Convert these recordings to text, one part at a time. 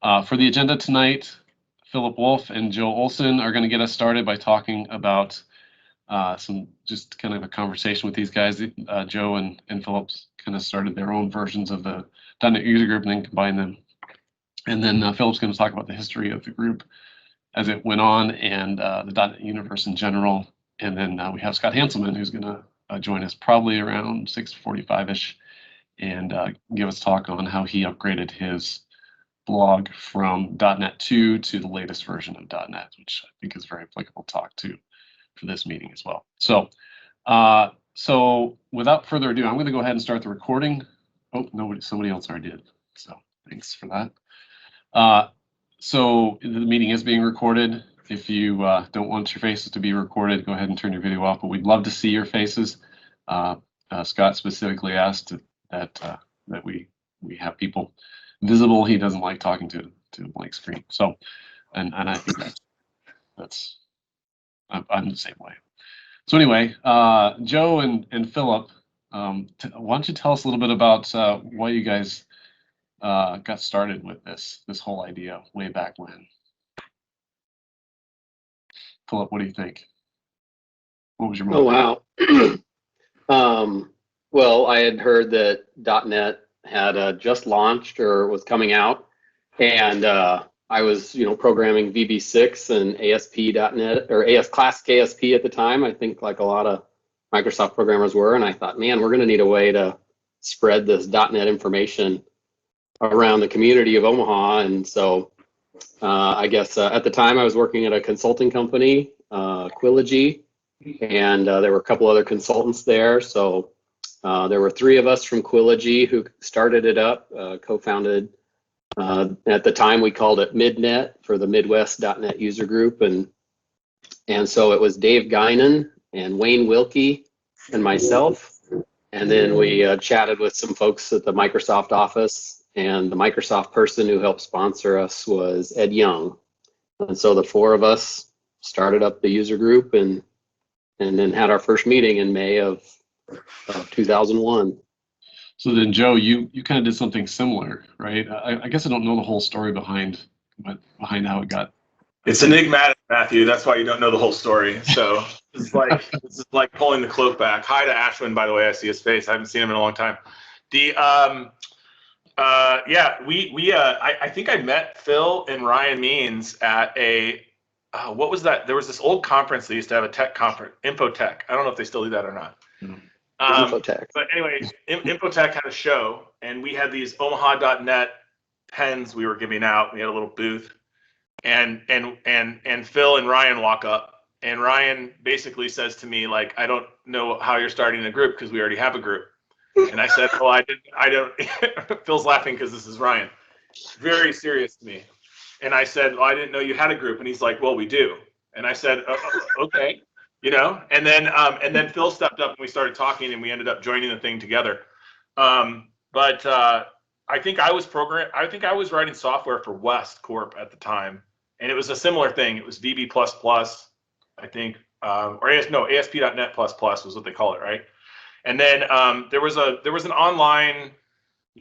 For the agenda tonight, Philip Wolf and Joe Olson are going to get us started by talking about some just kind of a conversation with these guys. Joe and Philip kind of started their own versions of the .NET user group and then combined them. And then Philip's going to talk about the history of the group as it went on and the .NET universe in general. And then we have Scott Hanselman, who's going to join us probably around 6:45-ish and give us a talk on how he upgraded his blog from .NET 2 to the latest version of .NET, which I think is a very applicable talk too for this meeting as well. So, so without further ado, I'm going to go ahead and start the recording. Oh, somebody else already did. So thanks for that. So the meeting is being recorded. If you don't want your faces to be recorded, go ahead and turn your video off, but we'd love to see your faces. Scott specifically asked that we have people visible. He doesn't like talking to a blank screen. So, and I think I'm the same way. So anyway, Joe and Philip, why don't you tell us a little bit about why you guys got started with this whole idea way back when? Philip, what do you think? What was your motive? Oh wow. Well, I had heard that .NET had just launched or was coming out, and I was, programming VB6 and ASP.NET or Classic ASP at the time. I think like a lot of Microsoft programmers were, and I thought, man, we're going to need a way to spread this .NET information around the community of Omaha. And so I guess at the time I was working at a consulting company, Quilogy, and there were a couple other consultants there. So there were 3 of us from Quilogy who started it up, co-founded. At the time we called it MidNet for the Midwest.NET user group. And so it was Dave Guinan and Wayne Wilkie and myself. And then we chatted with some folks at the Microsoft office, and the Microsoft person who helped sponsor us was Ed Young. And so the 4 of us started up the user group and then had our first meeting in May of 2001. So then, Joe, you kind of did something similar, right? I guess I don't know the whole story behind how it got. It's enigmatic, Matthew. That's why you don't know the whole story. So this is like pulling the cloak back. Hi to Ashwin, by the way. I see his face. I haven't seen him in a long time. I think I met Phil and Ryan Means at a what was that? There was this old conference they used to have, a tech conference, Infotech. I don't know if they still do that or not. Infotech. But anyway, Infotech had a show, and we had these Omaha.NET pens we were giving out. We had a little booth, and Phil and Ryan walk up, and Ryan basically says to me, like, I don't know how you're starting a group because we already have a group. And I said, well, I don't. Phil's laughing because this is Ryan. Very serious to me. And I said, well, I didn't know you had a group. And he's like, well, we do. And I said, okay. And then Phil stepped up and we started talking, and we ended up joining the thing together. But I think I was writing software for West Corp at the time, and it was a similar thing. It was VB++, I think, or ASP.NET++ was what they call it, right? And then there was an online,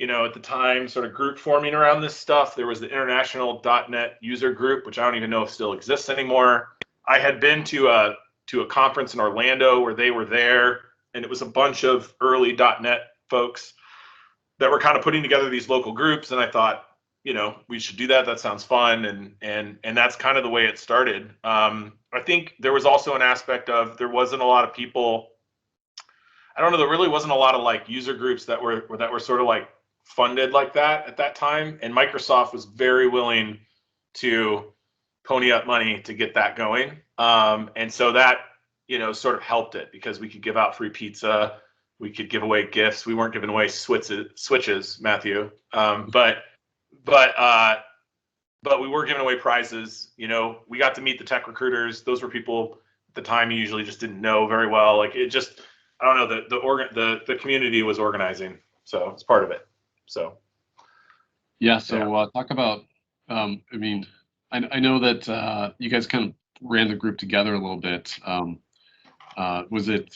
at the time, sort of group forming around this stuff. There was the International .NET User Group, which I don't even know if still exists anymore. I had been to a conference in Orlando where they were there, and it was a bunch of early .NET folks that were kind of putting together these local groups, and I thought, we should do that. That sounds fun, and that's kind of the way it started. I think there was also an aspect of there wasn't a lot of people. I don't know. There really wasn't a lot of like user groups that were sort of like funded like that at that time, and Microsoft was very willing to pony up money to get that going. And so that, sort of helped it because we could give out free pizza, we could give away gifts. We weren't giving away switches, Matthew, but we were giving away prizes. We got to meet the tech recruiters. Those were people at the time you usually just didn't know very well. Like it just, I don't know, the community was organizing, so it's part of it. So yeah. So talk about. I mean, I know that you guys kind of ran the group together a little bit. Was it?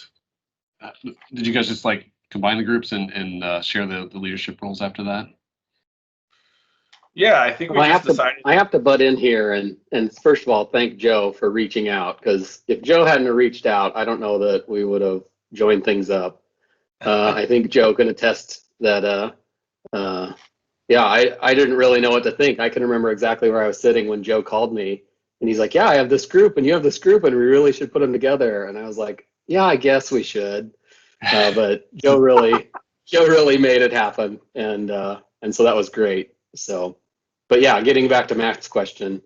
Did you guys just like combine the groups and share the leadership roles after that? Yeah, I think we Well, just decided. I have to butt in here and first of all, thank Joe for reaching out, because if Joe hadn't reached out, I don't know that we would have joined things up. I think Joe can attest that, yeah, I didn't really know what to think. I can remember exactly where I was sitting when Joe called me and he's like, yeah, I have this group and you have this group and we really should put them together. And I was like, yeah, I guess we should. But Joe really made it happen. And so that was great. So, but yeah, getting back to Mac's question,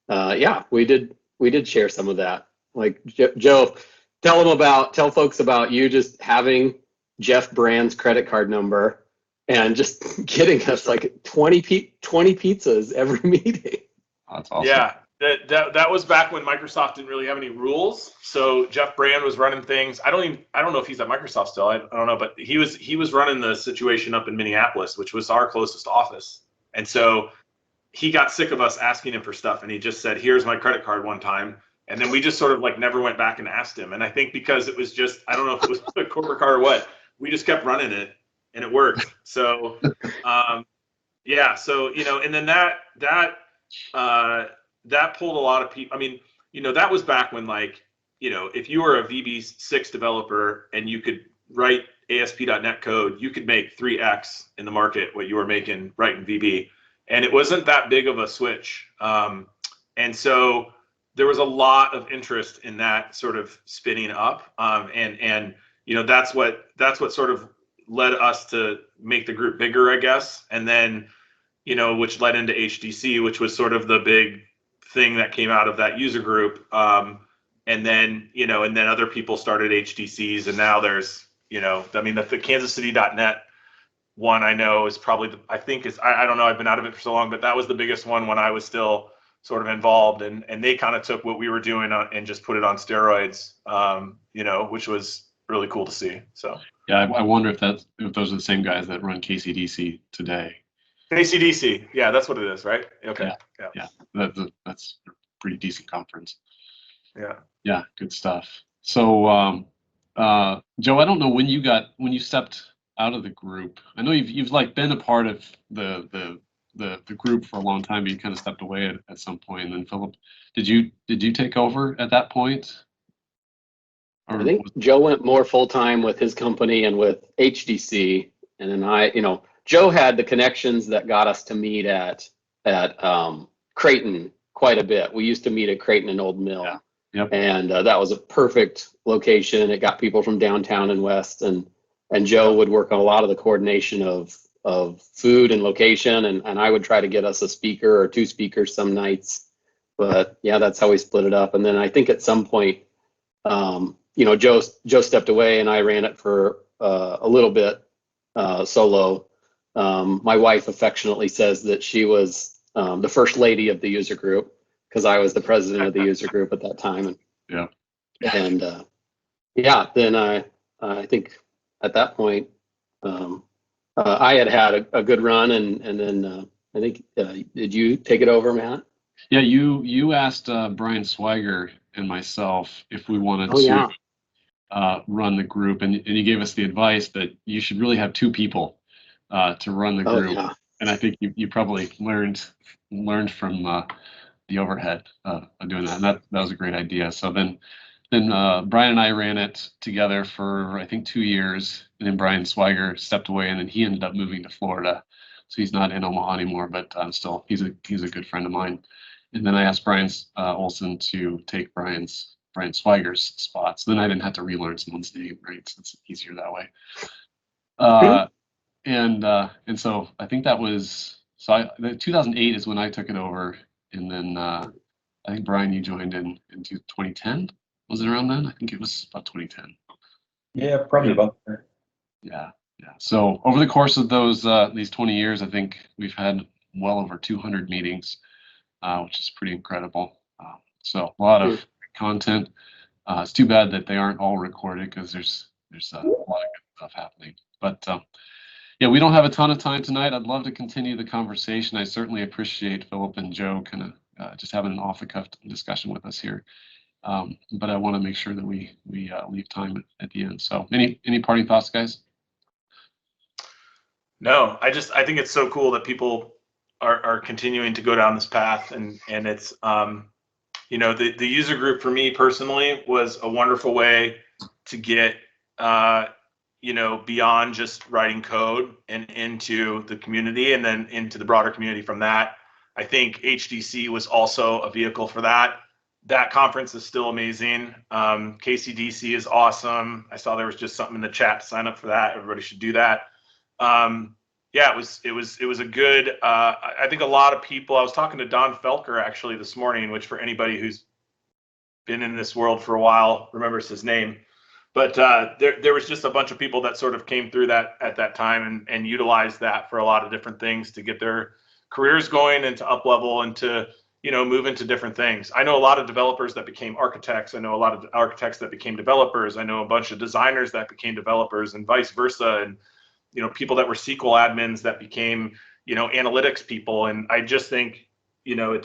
yeah, we did share some of that. Like Joe, tell folks about you just having Jeff Brand's credit card number and just getting us like 20 pizzas every meeting. That's awesome. Yeah, that was back when Microsoft didn't really have any rules. So Jeff Brand was running things. I don't know if he's at Microsoft still. I don't know, but he was running the situation up in Minneapolis, which was our closest office. And so he got sick of us asking him for stuff, and he just said, "Here's my credit card" one time. And then we just sort of like never went back and asked him. And I think because it was just, I don't know if it was a corporate card or what, we just kept running it and it worked. So yeah, so and then that pulled a lot of people. I mean, that was back when, like, if you were a VB6 developer and you could write ASP.NET code, you could make 3x in the market what you were making writing VB. And it wasn't that big of a switch. And so there was a lot of interest in that sort of spinning up. And that's what sort of led us to make the group bigger, I guess. And then, which led into HDC, which was sort of the big thing that came out of that user group. And then other people started HDCs, and now there's, the Kansas City.NET one I know is probably, I don't know, I've been out of it for so long, but that was the biggest one when I was still sort of involved, and they kind of took what we were doing and just put it on steroids, which was really cool to see. So yeah, I wonder if those are the same guys that run KCDC today. KCDC, yeah, that's what it is, right? Okay, yeah. That's a pretty decent conference. Yeah, good stuff. So Joe, I don't know when you stepped out of the group. I know you've like been a part of the group for a long time, but you kind of stepped away at some point. And then Philip, did you take over at that point? Or I think Joe went more full time with his company and with HDC, and then Joe had the connections that got us to meet at Creighton quite a bit. We used to meet at Creighton and Old Mill. Yeah. Yep. And that was a perfect location. It got people from downtown and west, and Joe would work on a lot of the coordination of food and location, and I would try to get us a speaker or two speakers some nights. But yeah, that's how we split it up. And then I think at some point, Joe stepped away and I ran it for a little bit solo. My wife affectionately says that she was the first lady of the user group, because I was the president of the user group at that time. Then I think at that point I had a good run, and then I think did you take it over, Matt? Yeah, you asked Brian Swiger and myself if we wanted to run the group, and you gave us the advice that you should really have two people to run the group. Yeah. And I think you probably learned from the overhead of doing that, and that was a great idea. So then Brian and I ran it together for I think 2 years, and then Brian Swiger stepped away, and then he ended up moving to Florida, so he's not in Omaha anymore. But still, he's a good friend of mine. And then I asked Brian Olson to take Brian Swiger's spot, so then I didn't have to relearn someone's name, right? So it's easier that way. And so I think that was 2008 is when I took it over. And then I think, Brian, you joined in 2010. Was it around then? I think it was about 2010. Yeah, probably about there. Yeah. So over the course of these 20 years, I think we've had well over 200 meetings, which is pretty incredible. So a lot of content. It's too bad that they aren't all recorded, because there's a lot of good stuff happening. But yeah, we don't have a ton of time tonight. I'd love to continue the conversation. I certainly appreciate Philip and Joe kind of just having an off-the-cuff discussion with us here. But I want to make sure that we leave time at the end. So any parting thoughts, guys? No, I think it's so cool that people are continuing to go down this path, and it's you know, the user group for me personally was a wonderful way to get you know, beyond just writing code and into the community, and then into the broader community from that. I think HDC was also a vehicle for that. That conference is still amazing. KCDC is awesome. I saw there was just something in the chat to sign up for that. Everybody should do that. Yeah, it was a good. I think a lot of people. I was talking to Don Felker actually this morning, which for anybody who's been in this world for a while remembers his name. But there was just a bunch of people that sort of came through that at that time and utilized that for a lot of different things to get their careers going and to up level and to, you know, move into different things. I know a lot of developers that became architects. I know a lot of architects that became developers. I know a bunch of designers that became developers, and vice versa. And, you know, people that were SQL admins that became, you know, analytics people. And I just think, you know,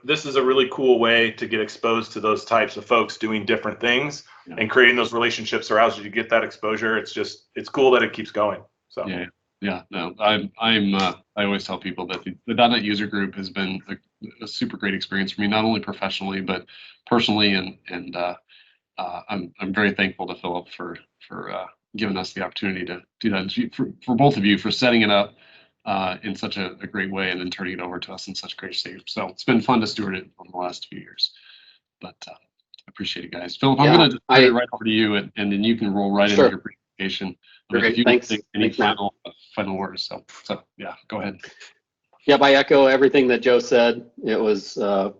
this is a really cool way to get exposed to those types of folks doing different things. Yeah. And creating those relationships allows you to get that exposure. It's cool that it keeps going. So yeah, no, I always tell people that the .NET user group has been a super great experience for me, not only professionally but personally, and I'm very thankful to Philip for giving us the opportunity to do that, and for both of you for setting it up in such a great way, and then turning it over to us in such great shape. So it's been fun to steward it over the last few years. But I appreciate it, guys. Philip, I'm going to turn it right over to you, and then you can roll right into your presentation. Great, thanks. Any final words? So yeah, go ahead. Yep, I echo everything that Joe said. It was a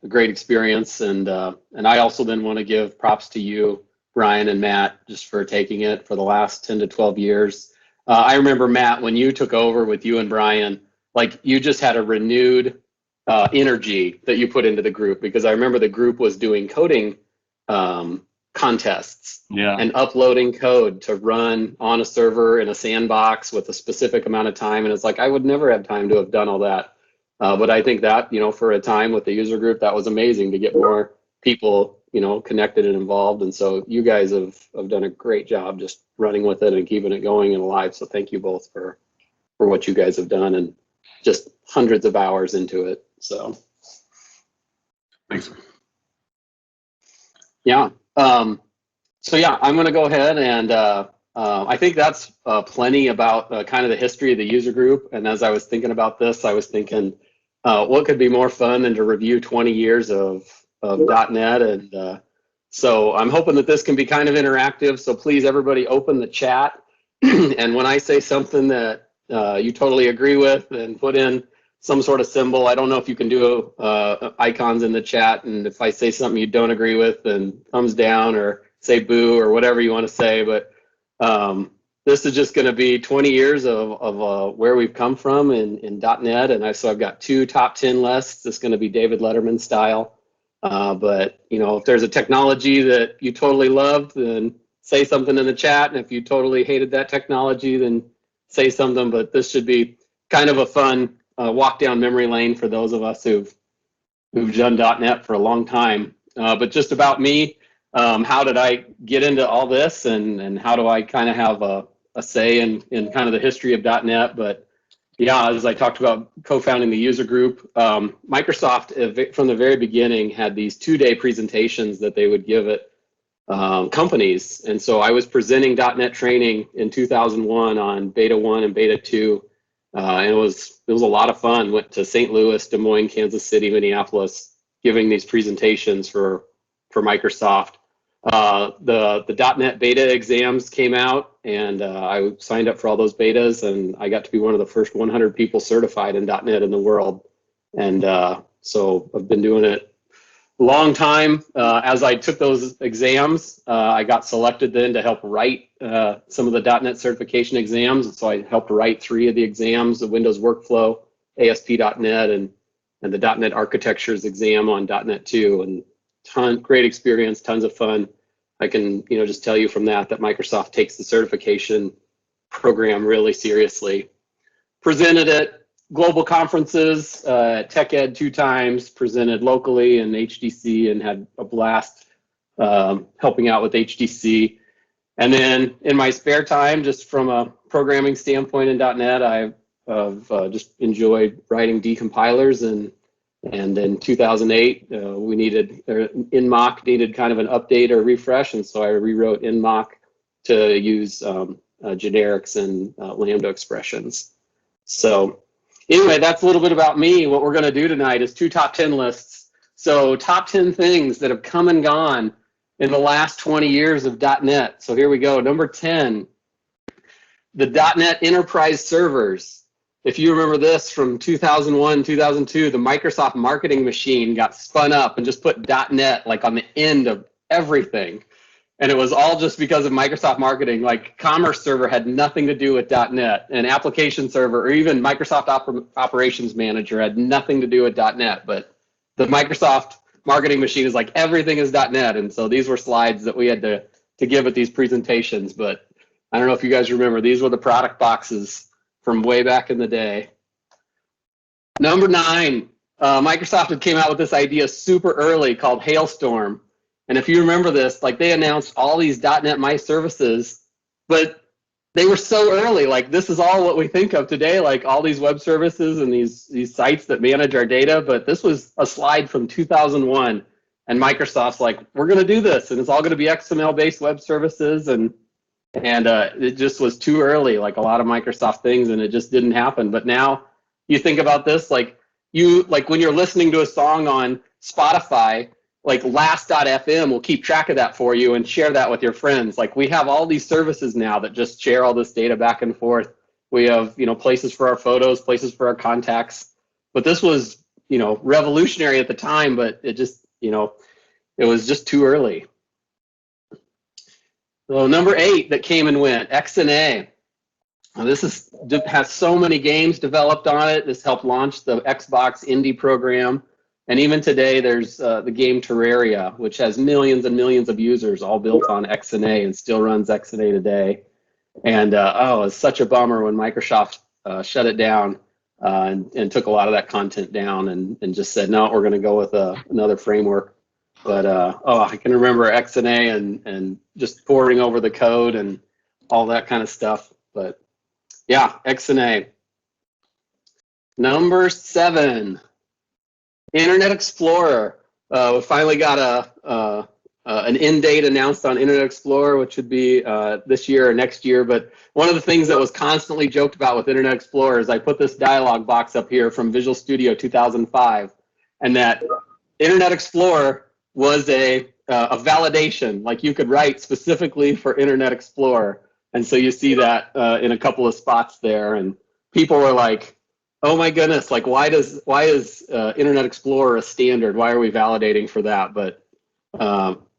great experience, and I also then want to give props to you, Brian and Matt, just for taking it for the last 10 to 12 years. I remember, Matt, when you took over with you and Brian, like, you just had a renewed energy that you put into the group, because I remember the group was doing coding contests and uploading code to run on a server in a sandbox with a specific amount of time. And it's like, I would never have time to have done all that. But I think that, you know, for a time with the user group, that was amazing to get more people, you know, connected and involved. And so you guys have done a great job just running with it and keeping it going and alive. So thank you both for what you guys have done, and just hundreds of hours into it. So thanks. Yeah. So yeah, I'm going to go ahead and I think that's plenty about kind of the history of the user group. And as I was thinking about this, I was thinking, what could be more fun than to review 20 years of .NET? And so I'm hoping that this can be kind of interactive. So please, everybody, open the chat. And when I say something that you totally agree with, then put in some sort of symbol. I don't know if you can do icons in the chat. And if I say something you don't agree with, then thumbs down or say boo or whatever you want to say. But this is just going to be 20 years of where we've come from in .NET. And so I've got 2 top 10 lists. It's going to be David Letterman style. But, you know, if there's a technology that you totally loved, then say something in the chat. And if you totally hated that technology, then say something. But this should be kind of a fun walk down memory lane for those of us who've done .NET for a long time. But just about me, how did I get into all this, and how do I kind of have a say in kind of the history of .NET? But yeah, as I talked about co-founding the user group, Microsoft from the very beginning had these 2-day presentations that they would give at companies. And so I was presenting .NET training in 2001 on Beta 1 and Beta 2. And it was a lot of fun. Went to St. Louis, Des Moines, Kansas City, Minneapolis, giving these presentations for Microsoft. The .NET beta exams came out, and I signed up for all those betas, and I got to be one of the first 100 people certified in .NET in the world. And so I've been doing it a long time. As I took those exams, I got selected then to help write some of the .NET certification exams. And so I helped write 3 of the exams: the Windows Workflow, ASP.NET, and the .NET Architectures exam on .NET 2. And great experience, tons of fun. I can just tell you from that Microsoft takes the certification program really seriously. Presented at global conferences, TechEd 2 times, presented locally in HDC, and had a blast helping out with HDC. And then in my spare time, just from a programming standpoint in .NET, just enjoyed writing decompilers, and in 2008 we needed nmock needed kind of an update or refresh, and so I rewrote nmock to use generics and Lambda expressions. So anyway, that's a little bit about me. What we're going to do tonight is 2 top 10 lists. So top 10 things that have come and gone in the last 20 years of .NET. So here we go. Number 10, the .NET Enterprise servers. If you remember this from 2001, 2002, the Microsoft marketing machine got spun up and just put .NET like on the end of everything. And it was all just because of Microsoft marketing. Like Commerce Server had nothing to do with .NET, and Application Server or even Microsoft Operations Manager had nothing to do with .NET. But the Microsoft marketing machine is like everything is .NET, and so these were slides that we had to give at these presentations. But I don't know if you guys remember, these were the product boxes from way back in the day. Number 9, Microsoft had came out with this idea super early called Hailstorm. And if you remember this, like they announced all these .NET My Services, but they were so early. Like this is all what we think of today, like all these web services and these sites that manage our data. But this was a slide from 2001, and Microsoft's like, we're going to do this, and it's all going to be XML-based web services, and it just was too early, like a lot of Microsoft things, and it just didn't happen. But now you think about this, like when you're listening to a song on Spotify, like last.fm will keep track of that for you and share that with your friends. Like we have all these services now that just share all this data back and forth. We have, places for our photos, places for our contacts. But this was, revolutionary at the time, but it just, it was just too early. So number 8 that came and went, XNA. Now this has so many games developed on it. This helped launch the Xbox Indie program. And even today, there's the game Terraria, which has millions and millions of users all built on XNA and still runs XNA today. And it's such a bummer when Microsoft shut it down and took a lot of that content down and just said, no, we're going to go with another framework. But I can remember XNA and just pouring over the code and all that kind of stuff. But yeah, XNA. Number 7. Internet Explorer. We finally got an end date announced on Internet Explorer, which would be this year or next year. But one of the things that was constantly joked about with Internet Explorer is I put this dialog box up here from Visual Studio 2005, and that Internet Explorer was a validation. Like you could write specifically for Internet Explorer, and so you see that in a couple of spots there, and people were like, oh my goodness, like why is Internet Explorer a standard? Why are we validating for that? But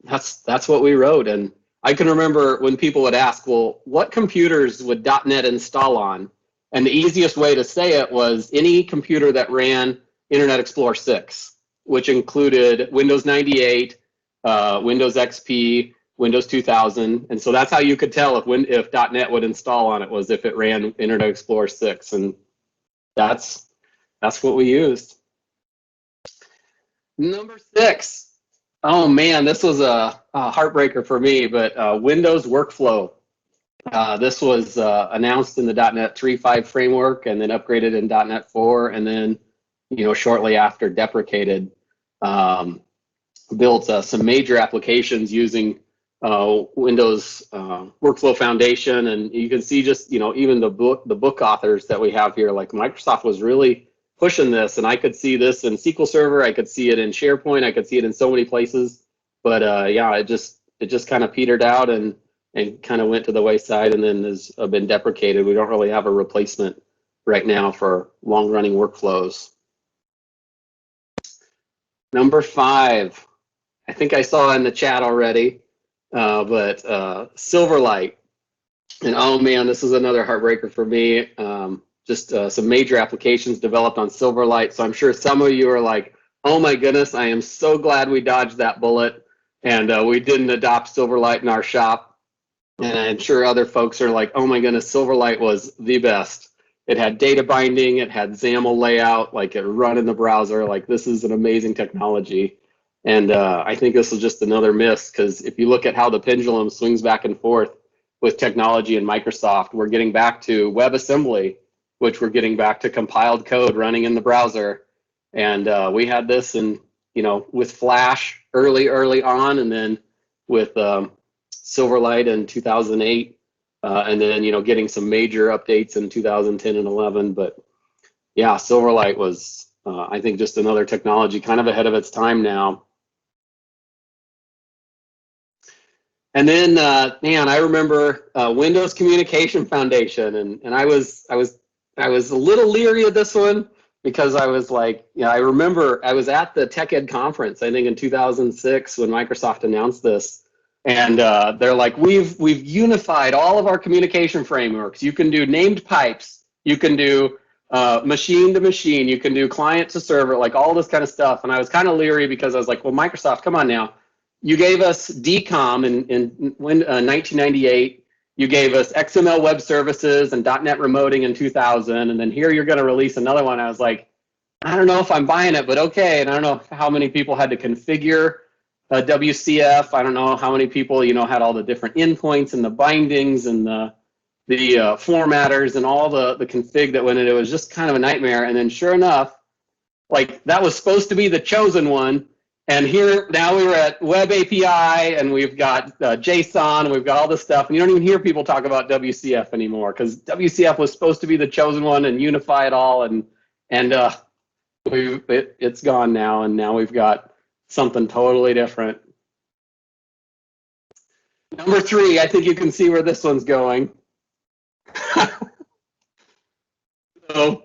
that's what we wrote. And I can remember when people would ask, well, what computers would .NET install on? And the easiest way to say it was any computer that ran Internet Explorer 6, which included Windows 98, Windows XP, Windows 2000. And so that's how you could tell if .NET would install on it, was if it ran Internet Explorer 6. And that's what we used. Number 6. Oh man, this was a heartbreaker for me, but Windows Workflow. This was announced in the .NET 3.5 framework and then upgraded in .NET 4, and then shortly after deprecated. Built some major applications using Windows Workflow Foundation, and you can see just even the book authors that we have here, like Microsoft was really pushing this, and I could see this in SQL Server, I could see it in SharePoint, I could see it in so many places, but yeah, it just kind of petered out and kind of went to the wayside, and then has been deprecated. We don't really have a replacement right now for long-running workflows. Number 5, I think I saw in the chat already. But Silverlight, and oh man, this is another heartbreaker for me. Just some major applications developed on Silverlight. So I'm sure some of you are like, oh my goodness, I am so glad we dodged that bullet and we didn't adopt Silverlight in our shop. And I'm sure other folks are like, oh my goodness, Silverlight was the best. It had data binding, it had XAML layout, like it run in the browser, like this is an amazing technology. And I think this is just another miss, because if you look at how the pendulum swings back and forth with technology and Microsoft, we're getting back to WebAssembly. which we're getting back to compiled code running in the browser. And we had this in, with Flash early on, and then with Silverlight in 2008, and then, getting some major updates in 2010 and 11. But yeah, Silverlight was, I think, just another technology kind of ahead of its time now. And then, man, I remember Windows Communication Foundation, and I was a little leery of this one because I was like, I remember I was at the Tech Ed conference, I think in 2006 when Microsoft announced this, and they're like, we've unified all of our communication frameworks. You can do named pipes, you can do machine to machine, you can do client to server, like all this kind of stuff. And I was kind of leery because I was like, well, Microsoft, come on now. You gave us DCOM in 1998. You gave us XML web services and .NET remoting in 2000. And then here you're going to release another one. I was like, I don't know if I'm buying it, but okay. And I don't know how many people had to configure WCF. I don't know how many people, had all the different endpoints and the bindings and the formatters and all the config that went in. It was just kind of a nightmare. And then sure enough, like that was supposed to be the chosen one. And here, now we're at Web API, and we've got JSON, and we've got all this stuff, and you don't even hear people talk about WCF anymore, because WCF was supposed to be the chosen one and unify it all, and it's gone now, and now we've got something totally different. Number 3, I think you can see where this one's going. So,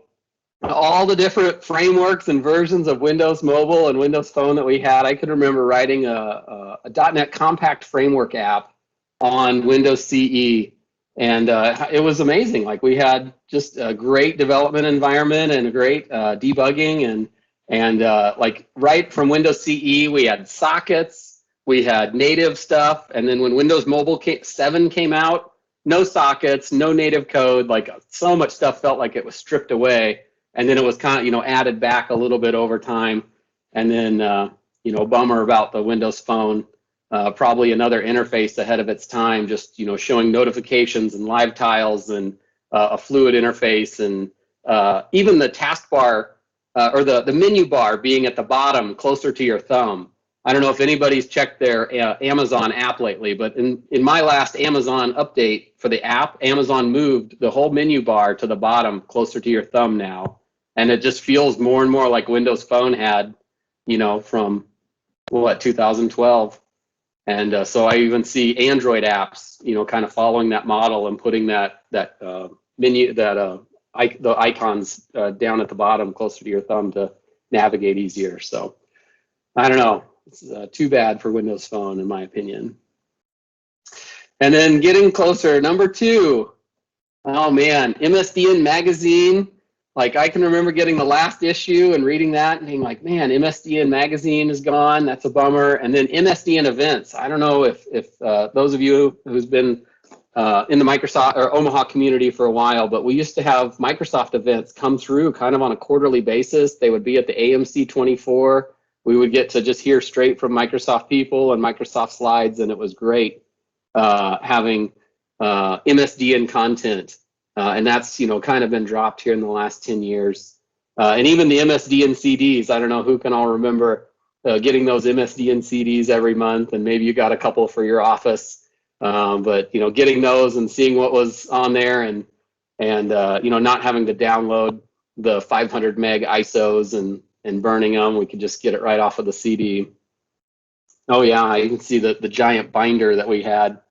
all the different frameworks and versions of Windows Mobile and Windows Phone that we had, I can remember writing a .NET Compact Framework app on Windows CE, and it was amazing. Like we had just a great development environment and a great debugging, and like right from Windows CE, we had sockets, we had native stuff, and then when Windows Mobile 7 came out, no sockets, no native code, like so much stuff felt like it was stripped away. And then it was kind of, added back a little bit over time. And then, bummer about the Windows Phone, probably another interface ahead of its time, just, showing notifications and live tiles and a fluid interface, and even the taskbar or the menu bar being at the bottom closer to your thumb. I don't know if anybody's checked their Amazon app lately, but in my last Amazon update for the app, Amazon moved the whole menu bar to the bottom closer to your thumb now. And it just feels more and more like Windows Phone had, from 2012. And so I even see Android apps, kind of following that model and putting that menu, the icons down at the bottom closer to your thumb to navigate easier. So I don't know. It's too bad for Windows Phone, in my opinion. And then getting closer, number 2. Oh man, MSDN magazine. Like I can remember getting the last issue and reading that and being like, man, MSDN magazine is gone. That's a bummer. And then MSDN events. I don't know if those of you who's been in the Microsoft or Omaha community for a while, but we used to have Microsoft events come through kind of on a quarterly basis. They would be at the AMC 24. We would get to just hear straight from Microsoft people and Microsoft slides, and it was great having MSDN content. And that's, kind of been dropped here in the last 10 years. And even the MSDN CDs, I don't know who can all remember getting those MSDN CDs every month, and maybe you got a couple for your office. But, getting those and seeing what was on there, and not having to download the 500 meg ISOs and burning them, we could just get it right off of the CD. Oh yeah, you can see the giant binder that we had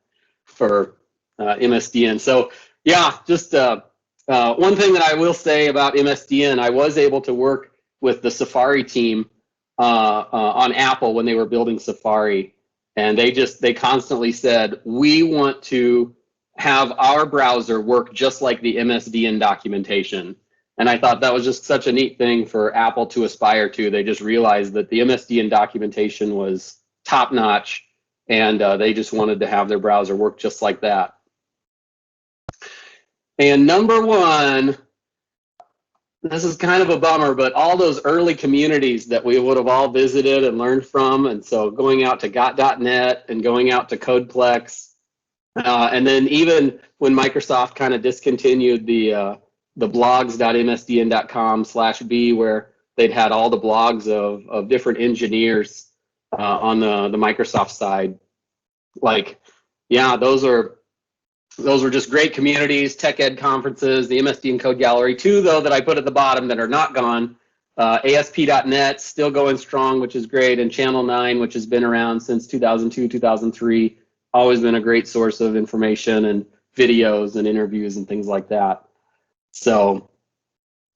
for MSDN. So yeah, just one thing that I will say about MSDN, I was able to work with the Safari team on Apple when they were building Safari, and they constantly said, we want to have our browser work just like the MSDN documentation. And I thought that was just such a neat thing for Apple to aspire to. They just realized that the MSDN documentation was top notch, and they just wanted to have their browser work just like that. And number 1, this is kind of a bummer, but all those early communities that we would have all visited and learned from, and so going out to got.net and going out to Codeplex, and then even when Microsoft kind of discontinued the the blogs.msdn.com/b, where they'd had all the blogs of different engineers on the Microsoft side. Like, yeah, those were just great communities, tech ed conferences, the MSDN Code Gallery. Two, though, that I put at the bottom that are not gone. ASP.NET, still going strong, which is great, and Channel 9, which has been around since 2002, 2003. Always been a great source of information and videos and interviews and things like that. So,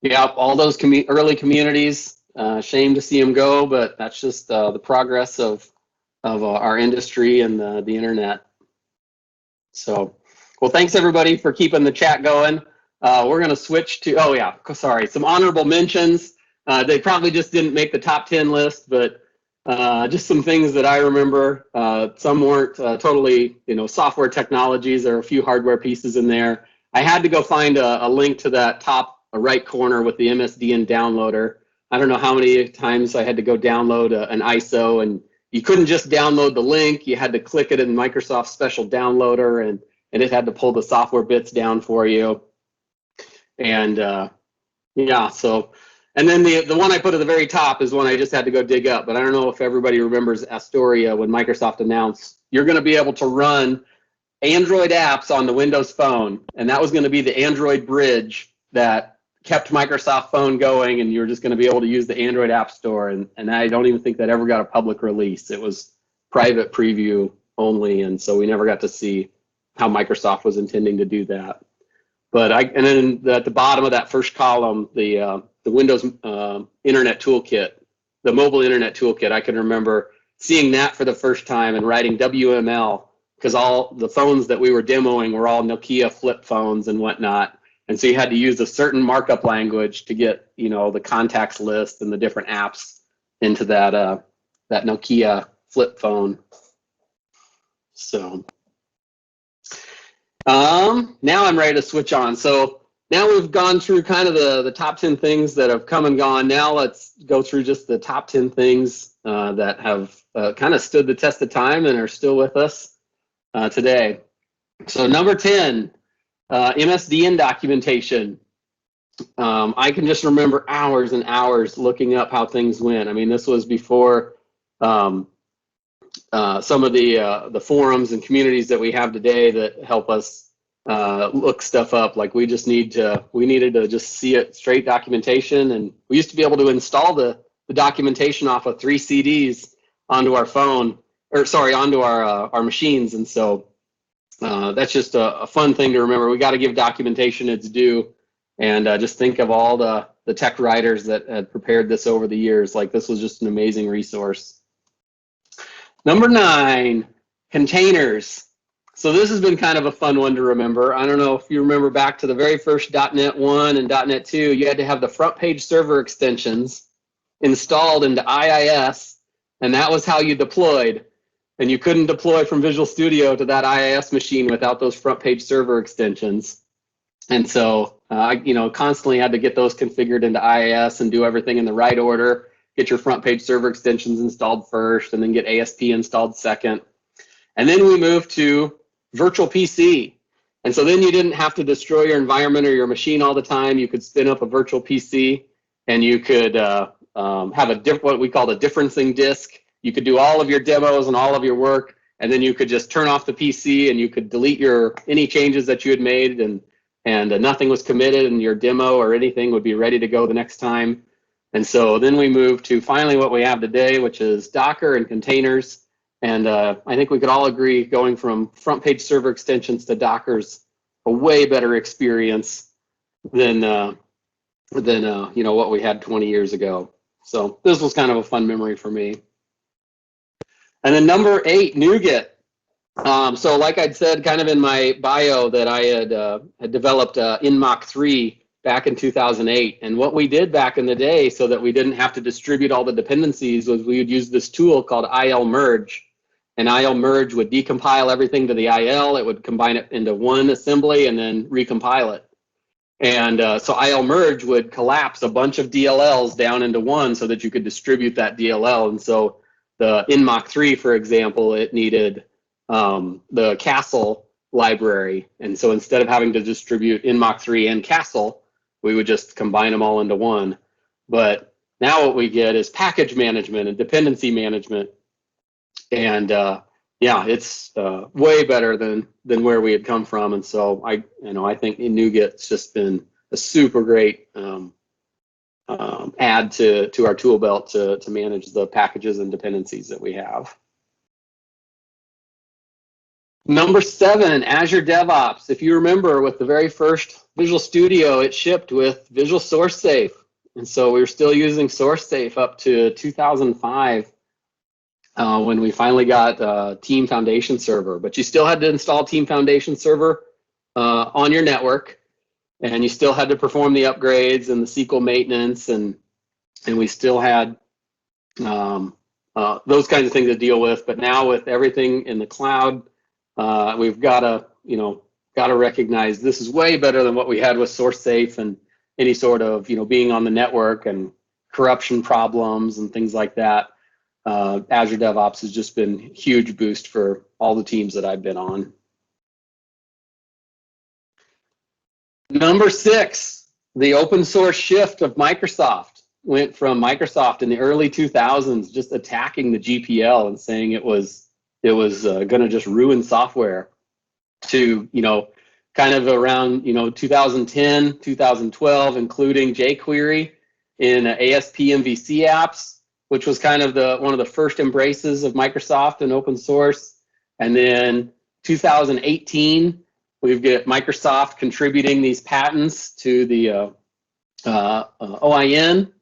yeah, all those early communities, shame to see them go, but that's just the progress of our industry and the internet. So, well, thanks everybody for keeping the chat going. We're going to switch to, oh yeah, sorry, some honorable mentions. They probably just didn't make the top 10 list, but just some things that I remember. Some weren't totally, software technologies. There are a few hardware pieces in there. I had to go find a link to that top right corner with the MSDN downloader. I don't know how many times I had to go download an ISO, and you couldn't just download the link. You had to click it in Microsoft's special downloader, and it had to pull the software bits down for you. And yeah, so, and then the one I put at the very top is one I just had to go dig up, but I don't know if everybody remembers Astoria when Microsoft announced you're going to be able to run Android apps on the Windows Phone, and that was going to be the Android bridge that kept Microsoft Phone going, and you're just going to be able to use the Android App Store, and I don't even think that ever got a public release. It was private preview only, and so we never got to see how Microsoft was intending to do that. But and then at the bottom of that first column, the Windows Internet Toolkit, the mobile Internet Toolkit, I can remember seeing that for the first time and writing WML, because all the phones that we were demoing were all Nokia flip phones and whatnot. And so you had to use a certain markup language to get, the contacts list and the different apps into that Nokia flip phone. So now I'm ready to switch on. So now we've gone through kind of the top 10 things that have come and gone. Now let's go through just the top 10 things that have kind of stood the test of time and are still with us today. So number 10, MSDN documentation. I can just remember hours and hours looking up how things went. I mean, this was before some of the forums and communities that we have today that help us look stuff up. Like we needed to just see it straight documentation, and we used to be able to install the documentation off of 3 CDs onto our phone, or sorry, onto our machines. And so that's just a fun thing to remember. We got to give documentation its due, and just think of all the tech writers that had prepared this over the years. Like this was just an amazing resource. Number 9, containers. So this has been kind of a fun one to remember. I don't know if you remember back to the very first .NET 1 and .NET 2, you had to have the front page server extensions installed into IIS, and that was how you deployed. And you couldn't deploy from Visual Studio to that IIS machine without those front page server extensions. And so I constantly had to get those configured into IIS and do everything in the right order. Get your front page server extensions installed first, and then get ASP installed second. And then we moved to virtual PC. And so then you didn't have to destroy your environment or your machine all the time. You could spin up a virtual PC, and you could have what we called a differencing disk. You could do all of your demos and all of your work, and then you could just turn off the PC, and you could delete any changes that you had made, and nothing was committed, and your demo or anything would be ready to go the next time. And so then we moved to finally what we have today, which is Docker and containers. And I think we could all agree going from front page server extensions to Docker's a way better experience than what we had 20 years ago. So this was kind of a fun memory for me. And then number 8, Nuget. So like I'd said kind of in my bio that I had developed InMach 3 back in 2008. And what we did back in the day so that we didn't have to distribute all the dependencies was we would use this tool called IL merge. And IL merge would decompile everything to the IL. It would combine it into one assembly and then recompile it. And so IL merge would collapse a bunch of DLLs down into one so that you could distribute that DLL. And so the InMach 3, for example, it needed the Castle library. And so instead of having to distribute InMach 3 and Castle, we would just combine them all into one. But now what we get is package management and dependency management. And yeah, it's way better than where we had come from. And so I think Nuget's just been a super great add to our tool belt to manage the packages and dependencies that we have. Number 7, Azure DevOps. If you remember, with the very first Visual Studio, it shipped with Visual Source Safe. And so we were still using Source Safe up to 2005 when we finally got Team Foundation Server. But you still had to install Team Foundation Server on your network, and you still had to perform the upgrades and the SQL maintenance, and we still had those kinds of things to deal with. But now with everything in the cloud, we've got to recognize this is way better than what we had with Source Safe and any sort of being on the network and corruption problems and things like that. Azure DevOps has just been a huge boost for all the teams that I've been on. Number 6, the open source shift of Microsoft went from Microsoft in the early 2000s just attacking the GPL and saying it was going to just ruin software to kind of around 2010, 2012, including jQuery in ASP MVC apps, which was kind of one of the first embraces of Microsoft and open source. And then 2018, we've got Microsoft contributing these patents to the OIN.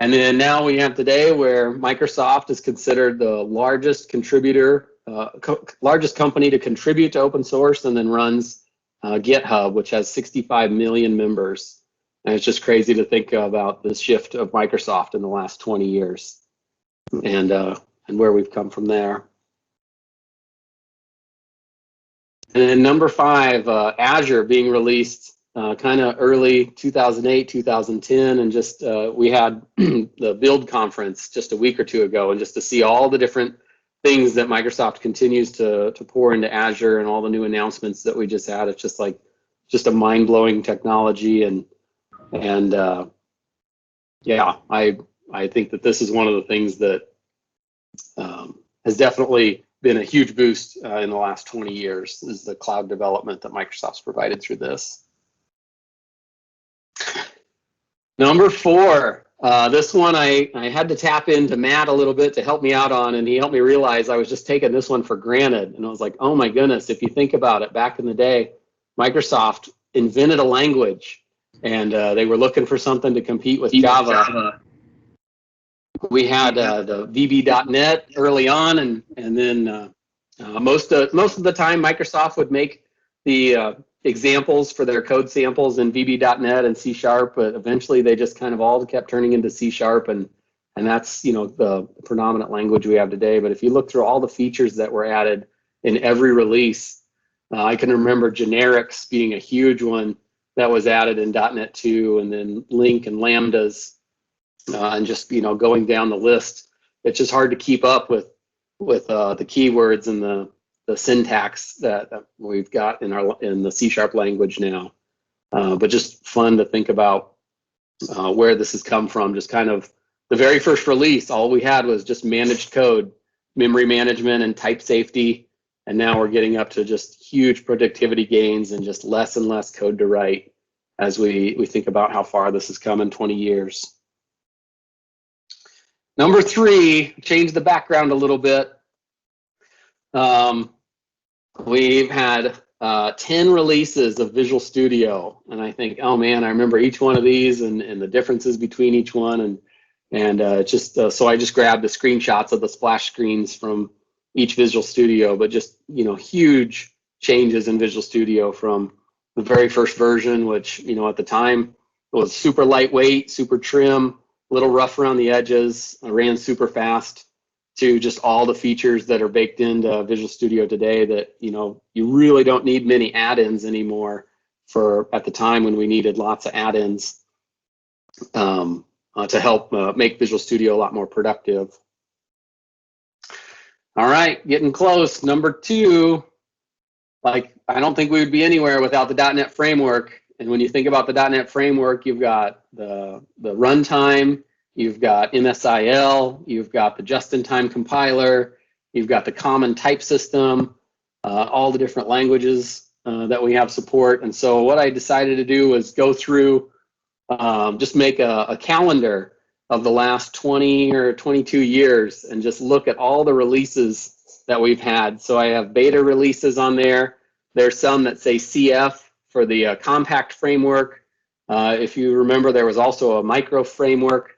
And then now we have today where Microsoft is considered the largest contributor, largest company to contribute to open source, and then runs GitHub, which has 65 million members. And it's just crazy to think about the shift of Microsoft in the last 20 years and where we've come from there. And then number 5, Azure being released kind of early 2008, 2010, and just we had the Build conference just a week or two ago, and just to see all the different things that Microsoft continues to pour into Azure and all the new announcements that we just had. It's just a mind-blowing technology, and yeah, I think that this is one of the things that has definitely been a huge boost in the last 20 years, is the cloud development that Microsoft's provided through this. Number 4, this one I had to tap into Matt a little bit to help me out on, and he helped me realize I was just taking this one for granted. And I was like, oh my goodness, if you think about it, back in the day, Microsoft invented a language, and they were looking for something to compete with Java. We had the VB.NET early on, and then most of the time Microsoft would make the examples for their code samples in VB.NET and C#, but eventually they just kind of all kept turning into C#, and that's the predominant language we have today. But if you look through all the features that were added in every release, I can remember generics being a huge one that was added in .NET 2, and then LINQ and lambdas, and just going down the list. It's just hard to keep up with the keywords and the syntax that we've got in the C# language now. But just fun to think about where this has come from. Just kind of the very first release, all we had was just managed code, memory management and type safety. And now we're getting up to just huge productivity gains and just less and less code to write as we think about how far this has come in 20 years. Number 3, change the background a little bit. We've had 10 releases of Visual Studio, and I think, oh man, I remember each one of these and the differences between each one, and so I just grabbed the screenshots of the splash screens from each Visual Studio, but just huge changes in Visual Studio from the very first version, which at the time was super lightweight, super trim, a little rough around the edges, ran super fast, to just all the features that are baked into Visual Studio today that you really don't need many add-ins anymore for at the time when we needed lots of add-ins to help make Visual Studio a lot more productive. All right, getting close. Number 2, I don't think we would be anywhere without the .NET framework. And when you think about the .NET framework, you've got the runtime, you've got MSIL, you've got the just-in-time compiler, you've got the common type system, all the different languages that we have support. And so what I decided to do was go through, just make a calendar of the last 20 or 22 years and just look at all the releases that we've had. So I have beta releases on there. There's some that say CF for the compact framework. If you remember, there was also a micro framework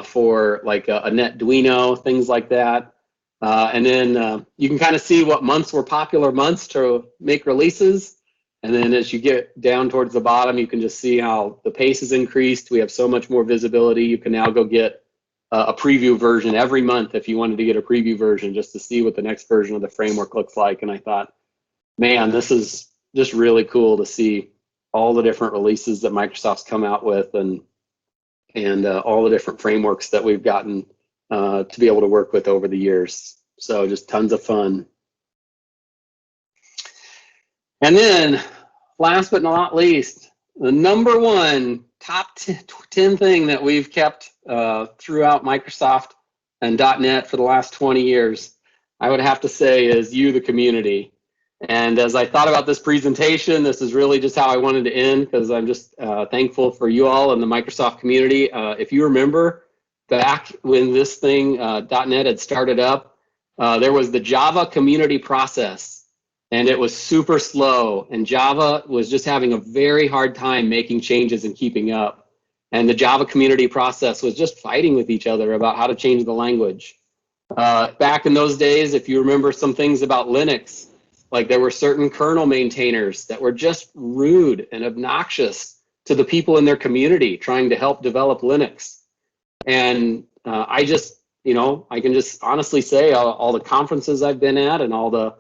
for like a NetDuino, things like that. And then you can kind of see what months were popular months to make releases. And then as you get down towards the bottom, you can just see how the pace has increased. We have so much more visibility. You can now go get a preview version every month if you wanted to get a preview version just to see what the next version of the framework looks like. And I thought, man, this is just really cool to see all the different releases that Microsoft's come out with and all the different frameworks that we've gotten to be able to work with over the years. So just tons of fun. And then last but not least, the number one top 10 thing that we've kept throughout Microsoft and .NET for the last 20 years, I would have to say is you, the community. And as I thought about this presentation, this is really just how I wanted to end because I'm just thankful for you all and the Microsoft community. If you remember back when this thing, .NET had started up, there was the Java community process. And it was super slow, and Java was just having a very hard time making changes and keeping up. And the Java community process was just fighting with each other about how to change the language. Back in those days, if you remember some things about Linux, like there were certain kernel maintainers that were just rude and obnoxious to the people in their community trying to help develop Linux. And I just, I can just honestly say all the conferences I've been at and all the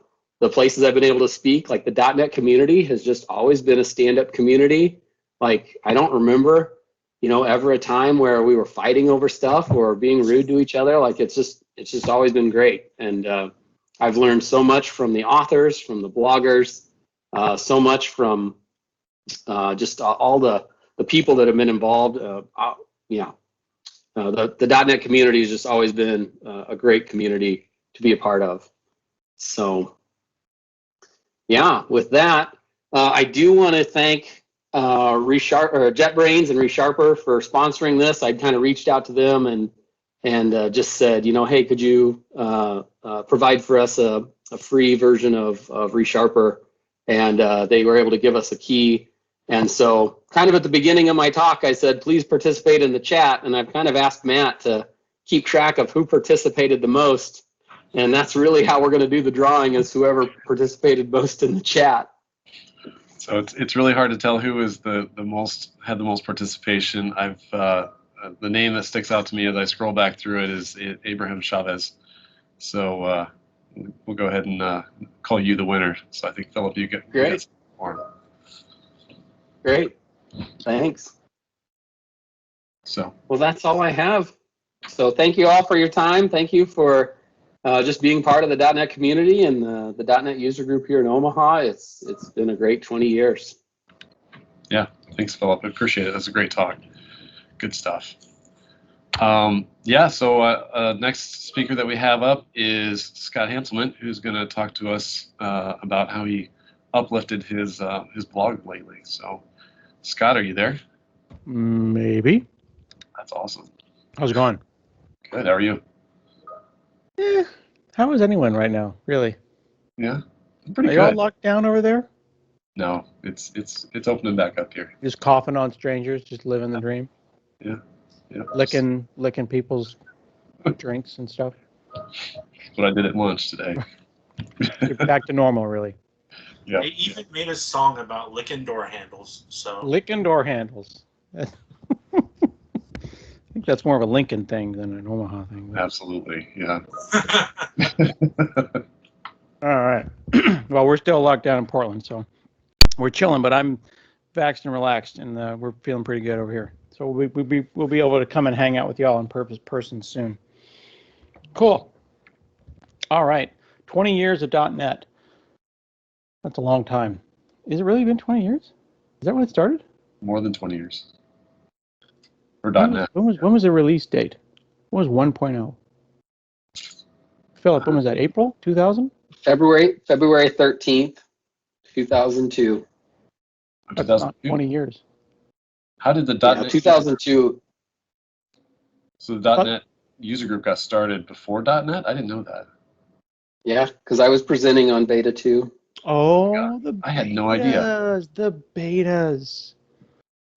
places I've been able to speak, like the .NET community has just always been a stand-up community. Like I don't remember, ever a time where we were fighting over stuff or being rude to each other. Like it's just always been great. And I've learned so much from the authors, from the bloggers, so much from just all the people that have been involved. The .NET community has just always been a great community to be a part of. So. Yeah, with that, I do want to thank JetBrains and ReSharper for sponsoring this. I kind of reached out to them and just said, hey, could you provide for us a free version of ReSharper? And they were able to give us a key. And so kind of at the beginning of my talk, I said, please participate in the chat. And I've kind of asked Matt to keep track of who participated the most. And that's really how we're going to do the drawing, is whoever participated most in the chat. So it's really hard to tell who is had the most participation. I've the name that sticks out to me as I scroll back through it is Abraham Chavez. So we'll go ahead and call you the winner. So I think Philip, you get great. Great, thanks. So well, that's all I have. So thank you all for your time. Thank you for just being part of the .NET community and the .NET user group here in Omaha. It's been a great 20 years. Yeah, thanks, Philip. I appreciate it. That's a great talk. Good stuff. So next speaker that we have up is Scott Hanselman, who's going to talk to us about how he uplifted his blog lately. So, Scott, are you there? Maybe. That's awesome. How's it going? Good. How are you? How is anyone right now? Really? Yeah, pretty Are good. you all locked down over there? No, it's opening back up here. Just coughing on strangers, just living the dream. Yeah. Licking people's drinks and stuff. That's what I did at lunch today. You're back to normal, really. Yeah. They even made a song about licking door handles. So Licking door handles. I think that's more of a Lincoln thing than an Omaha thing. Absolutely. Yeah. All right. Well, we're still locked down in Portland, so we're chilling, but I'm vaxxed and relaxed, and we're feeling pretty good over here. So we'll be able to come and hang out with y'all in person soon. Cool. All right. 20 years of .NET. That's a long time. Has it really been 20 years? that when it started? More than 20 years. For When .NET. when was the release date? What was 1.0? Philip, when was that? April 2000? February 13th, 2002. That's not 2002. 20 years. How did the Yeah, .NET 2002. So the .NET user group got started before .NET? I didn't know that. Yeah, because I was presenting on beta 2. Oh, the I had no idea. The betas.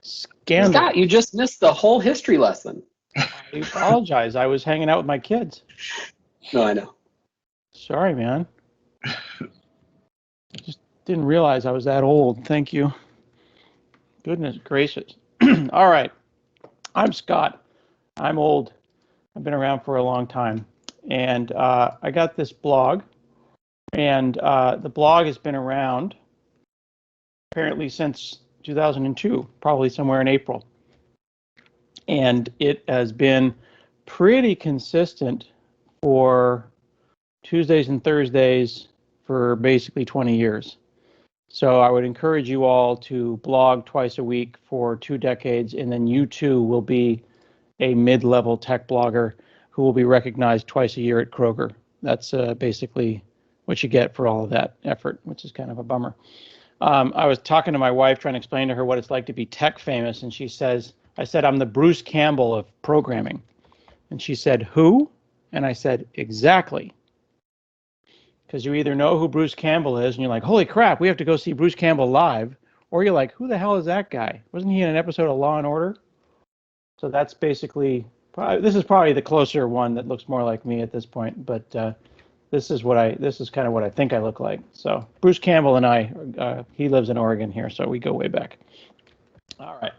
Scandal. Scott, you just missed the whole history lesson. I apologize. I was hanging out with my kids. No, I know. Sorry, man. I just didn't realize I was that old. Thank you. Goodness gracious. All right. I'm Scott. I'm old. I've been around for a long time. And I got this blog. And the blog has been around apparently since 2002, probably somewhere in April. And it has been pretty consistent for Tuesdays and Thursdays for basically 20 years. So I would encourage you all to blog twice a week for 2 decades, and then you too will be a mid-level tech blogger who will be recognized twice a year at Kroger. That's basically what you get for all of that effort, which is kind of a bummer. I was talking to my wife trying to explain to her what it's like to be tech famous, and I said, I'm the Bruce Campbell of programming. And she said, who? And I said, exactly. Because you either know who Bruce Campbell is and you're like, holy crap, we have to go see Bruce Campbell live. Or you're like, who the hell is that guy? Wasn't he in an episode of Law and Order? So that's basically, this is probably the closer one that looks more like me at this point. But this is kind of what I think I look like. So Bruce Campbell and I, he lives in Oregon here, so we go way back. All right.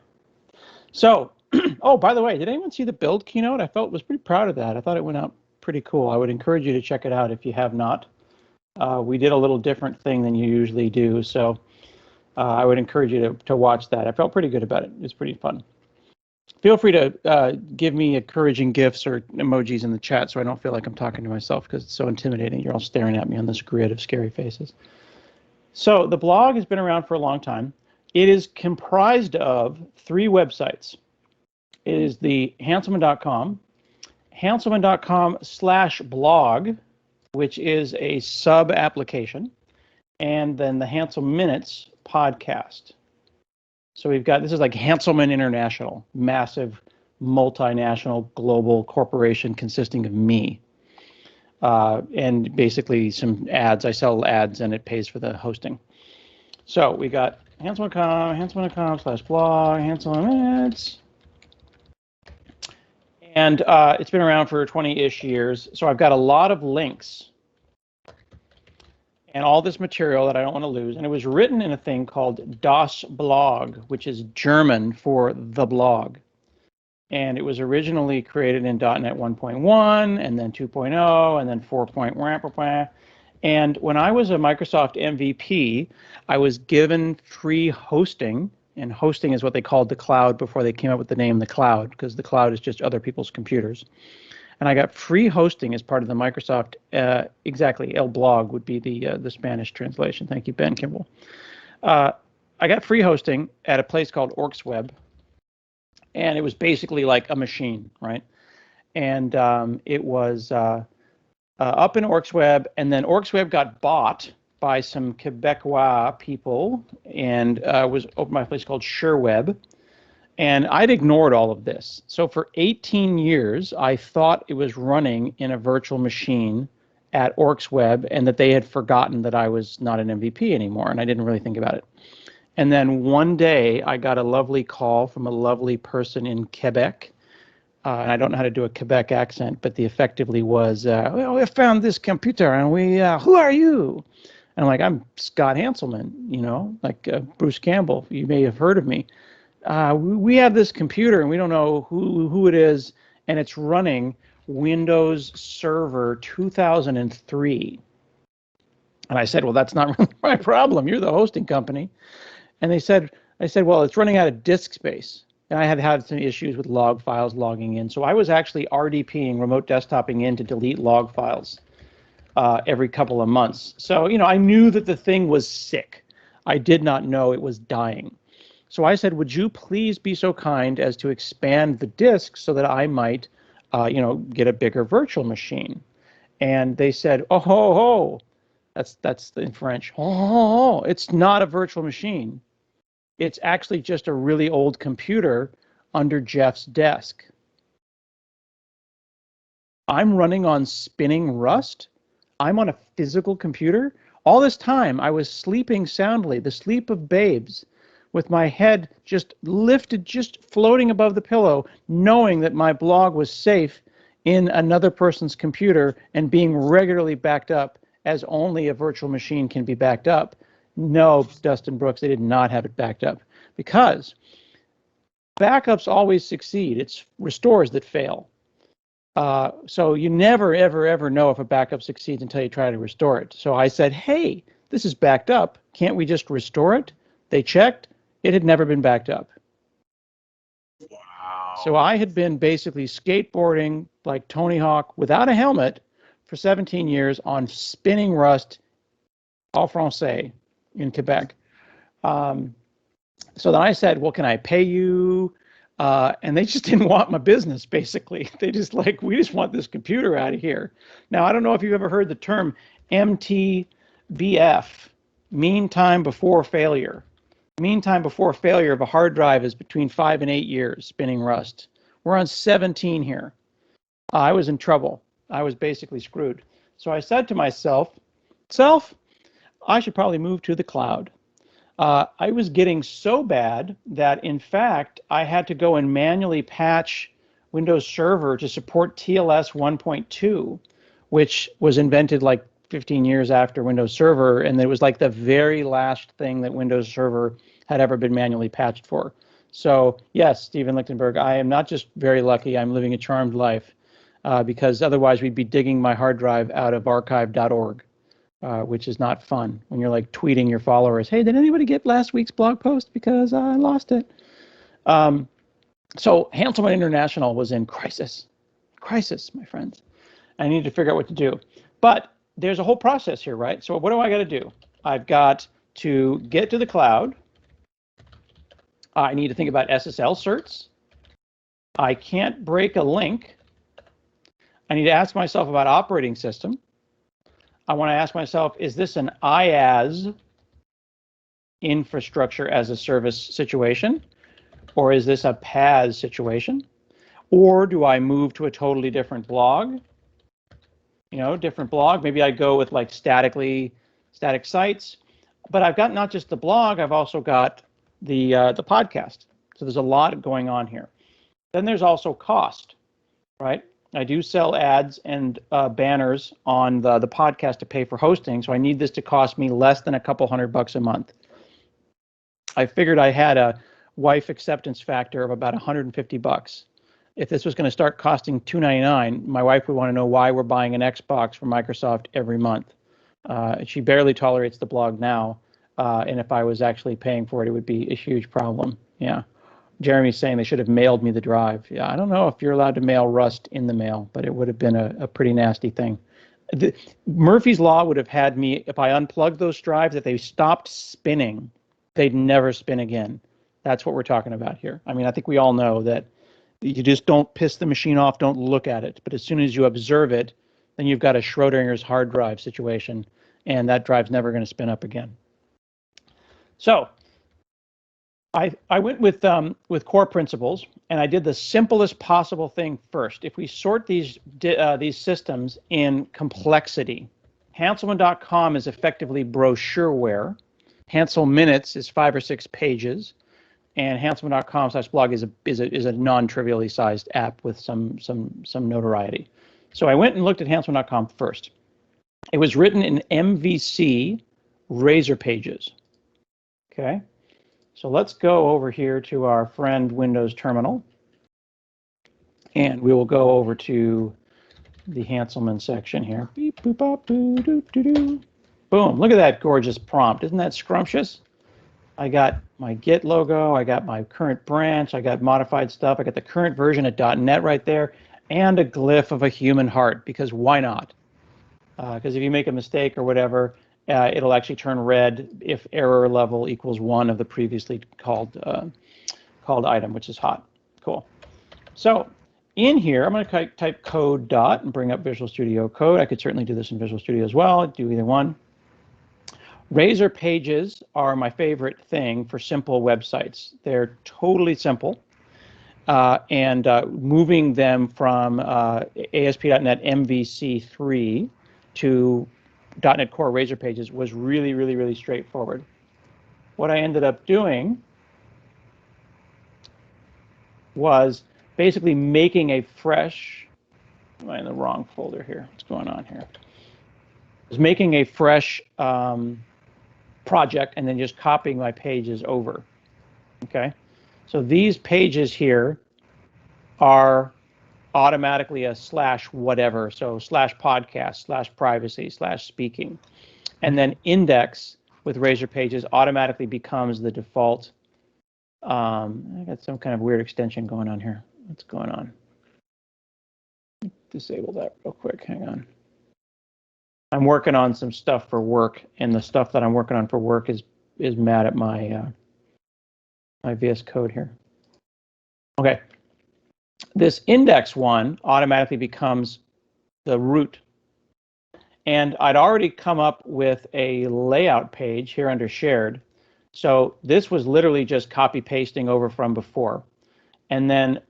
So, oh, by the way, did anyone see the build keynote? I was pretty proud of that. I thought it went out pretty cool. I would encourage you to check it out if you have not. We did a little different thing than you usually do, so I would encourage you to watch that. I felt pretty good about it. It was pretty fun. Feel free to give me encouraging gifs or emojis in the chat so I don't feel like I'm talking to myself because it's so intimidating. You're all staring at me on this grid of scary faces. So the blog has been around for a long time. It is comprised of 3 websites. It is the Hanselman.com, Hanselman.com/blog, which is a sub-application, and then the Hansel Minutes podcast. So this is like Hanselman International, massive multinational global corporation consisting of me. And basically some ads. I sell ads and it pays for the hosting. So we got Hanselman.com, Hanselman.com/blog, Hanselman Minutes. And it's been around for 20-ish years. So I've got a lot of links and all this material that I don't want to lose. And it was written in a thing called Das Blog, which is German for the blog. And it was originally created in .NET 1.1, and then 2.0, and then 4.1. And when I was a Microsoft MVP, I was given free hosting. And hosting is what they called the cloud before they came up with the name the cloud, because the cloud is just other people's computers. And I got free hosting as part of the Microsoft, exactly, El Blog would be the Spanish translation. Thank you, Ben Kimball. I got free hosting at a place called OrcsWeb, and it was basically like a machine, right? And it was up in OrcsWeb, and then OrcsWeb got bought by some Quebecois people and was opened by a place called SureWeb. And I'd ignored all of this. So for 18 years, I thought it was running in a virtual machine at OrcsWeb and that they had forgotten that I was not an MVP anymore, and I didn't really think about it. And then one day, I got a lovely call from a lovely person in Quebec. And I don't know how to do a Quebec accent, but the effectively was, well, we found this computer, and who are you? And I'm like, I'm Scott Hanselman, like Bruce Campbell. You may have heard of me. We have this computer and we don't know who it is, and it's running Windows Server 2003. And I said, well, that's not really my problem. You're the hosting company. And I said, well, it's running out of disk space. And I had some issues with log files logging in. So I was actually RDPing, remote desktoping in to delete log files every couple of months. So, I knew that the thing was sick. I did not know it was dying. So I said, would you please be so kind as to expand the disk so that I might, get a bigger virtual machine? And they said, oh, ho, ho. That's in French. Oh, ho, ho. It's not a virtual machine. It's actually just a really old computer under Jeff's desk. I'm running on spinning Rust. I'm on a physical computer. All this time, I was sleeping soundly, the sleep of babes, with my head just lifted, just floating above the pillow, knowing that my blog was safe in another person's computer and being regularly backed up as only a virtual machine can be backed up. No, Dustin Brooks, they did not have it backed up because backups always succeed. It's restores that fail. So you never, ever, ever know if a backup succeeds until you try to restore it. So I said, hey, this is backed up. Can't we just restore it? They checked. It had never been backed up. Wow. So I had been basically skateboarding like Tony Hawk without a helmet for 17 years on spinning Rust en français in Quebec. So then I said, well, can I pay you? And they just didn't want my business, basically. They just like, we just want this computer out of here. Now, I don't know if you've ever heard the term MTBF, mean time before failure. Mean time before failure of a hard drive is between 5 and 8 years spinning Rust. We're on 17 here. I was in trouble. I was basically screwed. So I said to myself, I should probably move to the cloud. I was getting so bad that, in fact, I had to go and manually patch Windows Server to support TLS 1.2, which was invented like 15 years after Windows Server, and it was like the very last thing that Windows Server had ever been manually patched for. So, yes, Stephen Lichtenberg, I am not just very lucky, I'm living a charmed life, because otherwise we'd be digging my hard drive out of archive.org. Which is not fun when you're like tweeting your followers, hey, did anybody get last week's blog post because I lost it? So Hanselman International was in crisis, my friends. I need to figure out what to do. But there's a whole process here, right? So what do I got to do? I've got to get to the cloud. I need to think about SSL certs. I can't break a link. I need to ask myself about operating system. I want to ask myself, is this an IaaS, infrastructure as a service situation, or is this a PaaS situation? Or do I move to a totally different blog? Different blog. Maybe I go with like static sites, but I've got not just the blog, I've also got the podcast. So there's a lot going on here. Then there's also cost, right? I do sell ads and banners on the podcast to pay for hosting, so I need this to cost me less than a couple $100 a month. I figured I had a wife acceptance factor of about $150. If this was going to start costing $299, my wife would want to know why we're buying an Xbox from Microsoft every month. She barely tolerates the blog now, and if I was actually paying for it, it would be a huge problem. Yeah. Jeremy's saying they should have mailed me the drive. Yeah, I don't know if you're allowed to mail Rust in the mail, but it would have been a pretty nasty thing. Murphy's Law would have had me, if I unplugged those drives, if they stopped spinning, they'd never spin again. That's what we're talking about here. I mean, I think we all know that you just don't piss the machine off, don't look at it. But as soon as you observe it, then you've got a Schrodinger's hard drive situation, and that drive's never going to spin up again. So I went with core principles, and I did the simplest possible thing first. If we sort these systems in complexity, Hanselman.com is effectively brochureware. Hansel Minutes is 5 or 6 pages, and Hanselman.com/blog is a non-trivially sized app with some notoriety. So I went and looked at Hanselman.com first. It was written in MVC Razor Pages. Okay. So let's go over here to our friend Windows Terminal, and we will go over to the Hanselman section here. Beep, boop, bop, boo, doo, doo, doo. Boom, look at that gorgeous prompt. Isn't that scrumptious? I got my Git logo, I got my current branch, I got modified stuff, I got the current version of .NET right there, and a glyph of a human heart, because why not? Because if you make a mistake or whatever, it'll actually turn red if error level equals 1 of the previously called item, which is hot. Cool. So in here, I'm going to type code dot and bring up Visual Studio Code. I could certainly do this in Visual Studio as well. Do either one. Razor pages are my favorite thing for simple websites. They're totally simple. And moving them from ASP.NET MVC3 to .NET Core Razor pages was really, really, really straightforward. What I ended up doing was basically making a fresh, am I in the wrong folder here? What's going on here? I was making a fresh project and then just copying my pages over. Okay, so these pages here are automatically a slash whatever, so slash podcast, slash privacy, slash speaking. And then index with Razor pages automatically becomes the default. I got some kind of weird extension going on here. What's going on? Disable that real quick. Hang on. I'm working on some stuff for work, and the stuff that I'm working on for work is mad at my my VS Code here. Okay. This index one automatically becomes the root. And I'd already come up with a layout page here under shared. So this was literally just copy pasting over from before. And then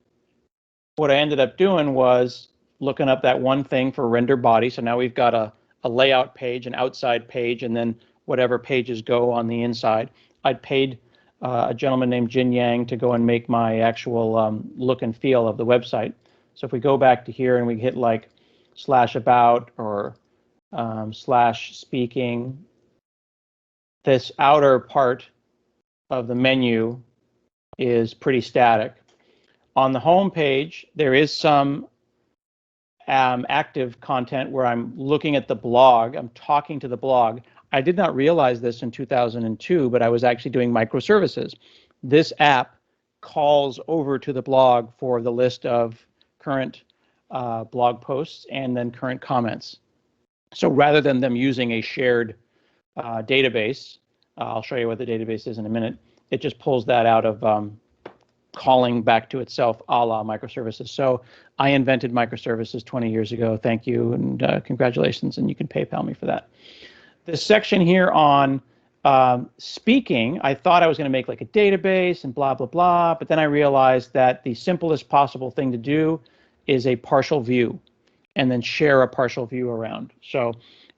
what I ended up doing was looking up that one thing for render body. So now we've got a layout page, an outside page, and then whatever pages go on the inside. I'd paid a gentleman named Jin Yang to go and make my actual look and feel of the website. So if we go back to here and we hit like /about or /speaking, this outer part of the menu is pretty static. On the home page, there is some active content where I'm looking at the blog, I'm talking to the blog. I did not realize this in 2002, but I was actually doing microservices. This app calls over to the blog for the list of current blog posts and then current comments. So rather than them using a shared database, I'll show you what the database is in a minute, it just pulls that out of calling back to itself a la microservices. So I invented microservices 20 years ago. Thank you and congratulations, and you can PayPal me for that. This section here on speaking, I thought I was going to make like a database and blah, blah, blah, but then I realized that the simplest possible thing to do is a partial view and then share a partial view around. So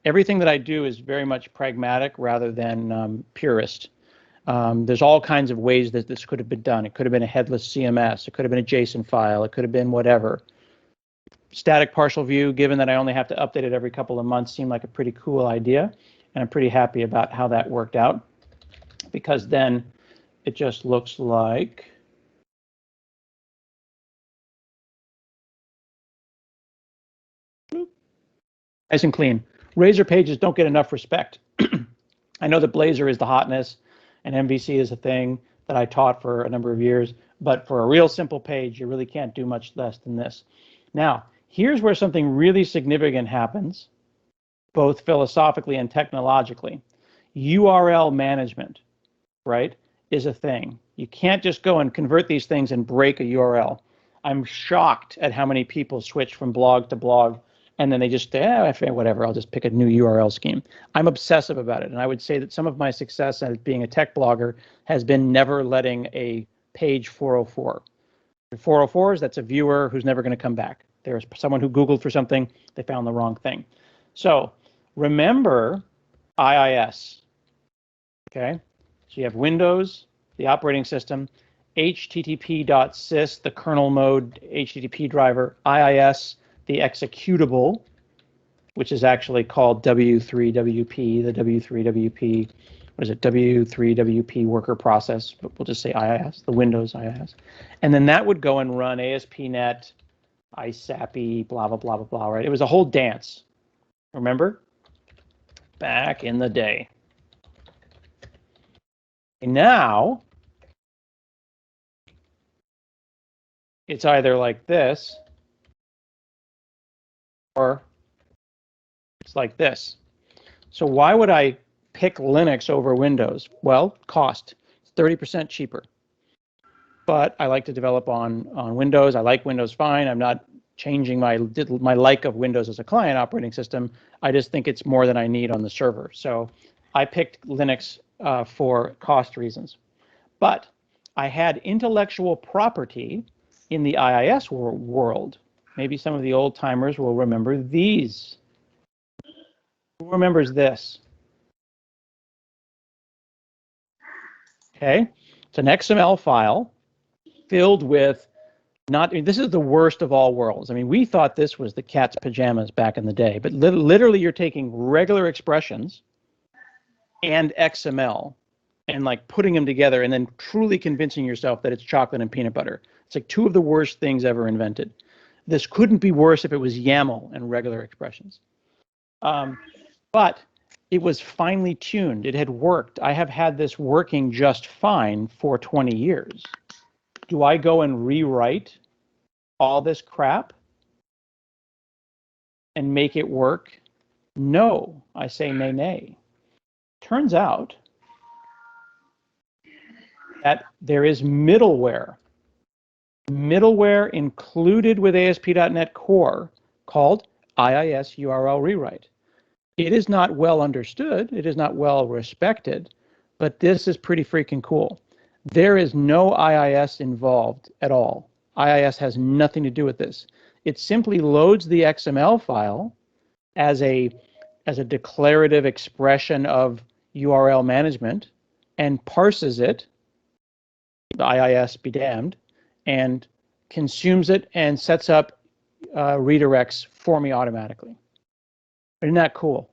everything that I do is very much pragmatic rather than purist. There's all kinds of ways that this could have been done. It could have been a headless CMS. It could have been a JSON file. It could have been whatever. Static partial view, given that I only have to update it every couple of months, seemed like a pretty cool idea. And I'm pretty happy about how that worked out, because then it just looks like nice and clean. Razor pages don't get enough respect. I know that Blazor is the hotness and MVC is a thing that I taught for a number of years, but for a real simple page, you really can't do much less than this. Now, here's where something really significant happens, both philosophically and technologically. URL management, right, is a thing. You can't just go and convert these things and break a URL. I'm shocked at how many people switch from blog to blog and then they just, whatever, I'll just pick a new URL scheme. I'm obsessive about it. And I would say that some of my success as being a tech blogger has been never letting a page 404. 404s, that's a viewer who's never going to come back. There's someone who Googled for something, they found the wrong thing. So remember IIS, okay? So you have Windows, the operating system, http.sys, the kernel mode HTTP driver, IIS, the executable, which is actually called W3WP, the W3WP, what is it, W3WP worker process, but we'll just say IIS, the Windows IIS. And then that would go and run ASP.NET, ISAPI, blah, blah, blah, blah, blah, right? It was a whole dance, remember? Back in the day. And now, it's either like this, or it's like this. So why would I pick Linux over Windows? Well, cost. It's 30% cheaper. But I like to develop on Windows. I like Windows fine. I'm not changing my like of Windows as a client operating system. I just think it's more than I need on the server. So I picked Linux for cost reasons. But I had intellectual property in the IIS world. Maybe some of the old timers will remember these. Who remembers this? Okay, it's an XML file filled with this is the worst of all worlds. I mean, we thought this was the cat's pajamas back in the day, but literally you're taking regular expressions and XML and like putting them together and then truly convincing yourself that it's chocolate and peanut butter. It's like two of the worst things ever invented. This couldn't be worse if it was YAML and regular expressions. But it was finely tuned. It had worked. I have had this working just fine for 20 years. Do I go and rewrite all this crap and make it work? No, I say nay, nay. Turns out that there is middleware included with ASP.NET Core called IIS URL rewrite. It is not well understood. It is not well respected, but this is pretty freaking cool. There is no IIS involved at all. IIS has nothing to do with this. It simply loads the XML file as a declarative expression of URL management and parses it, the IIS be damned, and consumes it and sets up redirects for me automatically. Isn't that cool?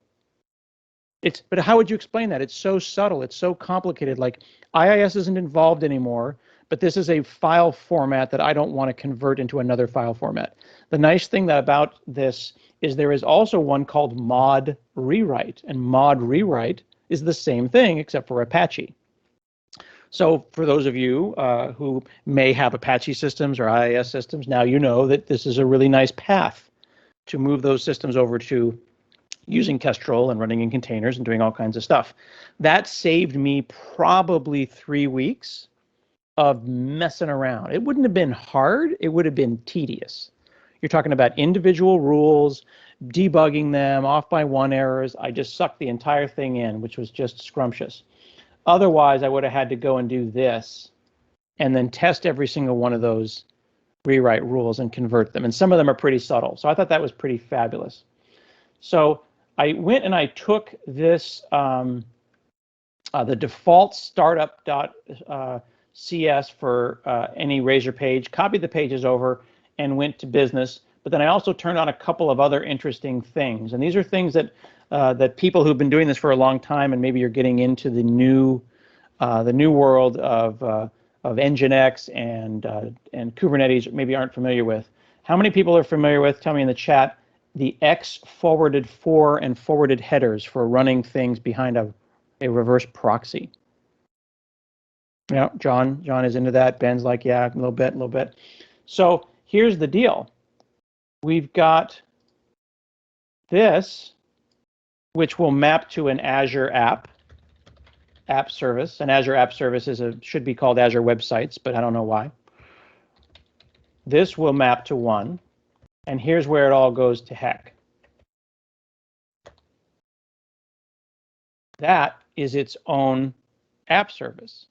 But how would you explain that? It's so subtle. It's so complicated. Like IIS isn't involved anymore, but this is a file format that I don't want to convert into another file format. The nice thing about this is there is also one called mod rewrite, and mod rewrite is the same thing except for Apache. So for those of you who may have Apache systems or IIS systems, now you know that this is a really nice path to move those systems over to using Kestrel and running in containers and doing all kinds of stuff. That saved me probably 3 weeks of messing around. It wouldn't have been hard. It would have been tedious. You're talking about individual rules, debugging them, off by one errors. I just sucked the entire thing in, which was just scrumptious. Otherwise, I would have had to go and do this and then test every single one of those rewrite rules and convert them. And some of them are pretty subtle. So I thought that was pretty fabulous. So I went and I took this, the default startup.cs for any Razor page, copied the pages over and went to business. But then I also turned on a couple of other interesting things. And these are things that that people who've been doing this for a long time and maybe you're getting into the new world of Nginx and Kubernetes maybe aren't familiar with. How many people are familiar with, tell me in the chat, the X forwarded for and forwarded headers for running things behind a reverse proxy? Yeah, John is into that. Ben's like, yeah, a little bit. So here's the deal. We've got this, which will map to an Azure app service. An Azure app service should be called Azure Websites, but I don't know why. This will map to one. And here's where it all goes to heck. That is its own app service,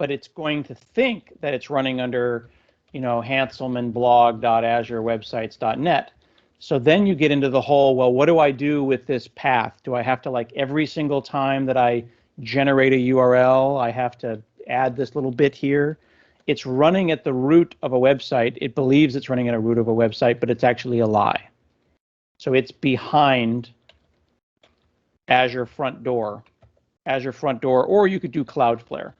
but it's going to think that it's running under, Hanselman.blog.azurewebsites.net. So then you get into the whole, well, what do I do with this path? Do I have to, like, every single time that I generate a URL, I have to add this little bit here? It's running at the root of a website. It believes it's running at a root of a website, but it's actually a lie. So it's behind Azure Front Door, or you could do Cloudflare.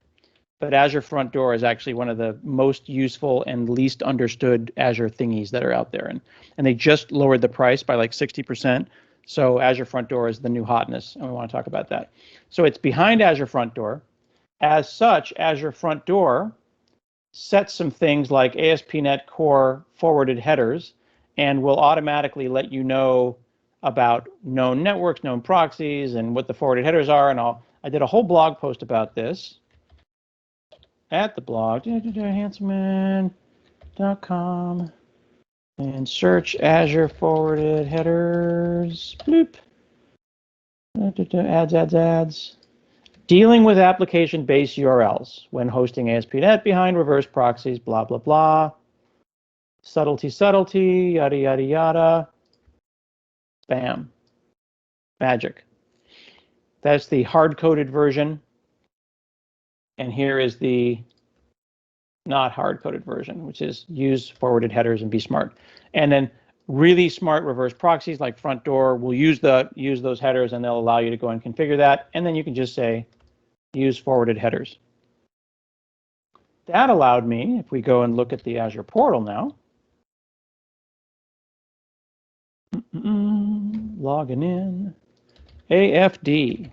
But Azure Front Door is actually one of the most useful and least understood Azure thingies that are out there. And they just lowered the price by like 60%. So Azure Front Door is the new hotness, and we want to talk about that. So it's behind Azure Front Door. As such, Azure Front Door sets some things like ASP.NET Core forwarded headers and will automatically let you know about known networks, known proxies, and what the forwarded headers are, and I did a whole blog post about this at the blog, hanselman.com, and search Azure forwarded headers, bloop, ads. Dealing with application-based URLs when hosting ASP.NET behind reverse proxies, blah, blah, blah. Subtlety, yada, yada, yada. Bam. Magic. That's the hard-coded version. And here is the not hard-coded version, which is use forwarded headers and be smart. And then really smart reverse proxies like Front Door will use those headers, and they'll allow you to go and configure that. And then you can just say, use forwarded headers. That allowed me, if we go and look at the Azure portal now, logging in, AFD,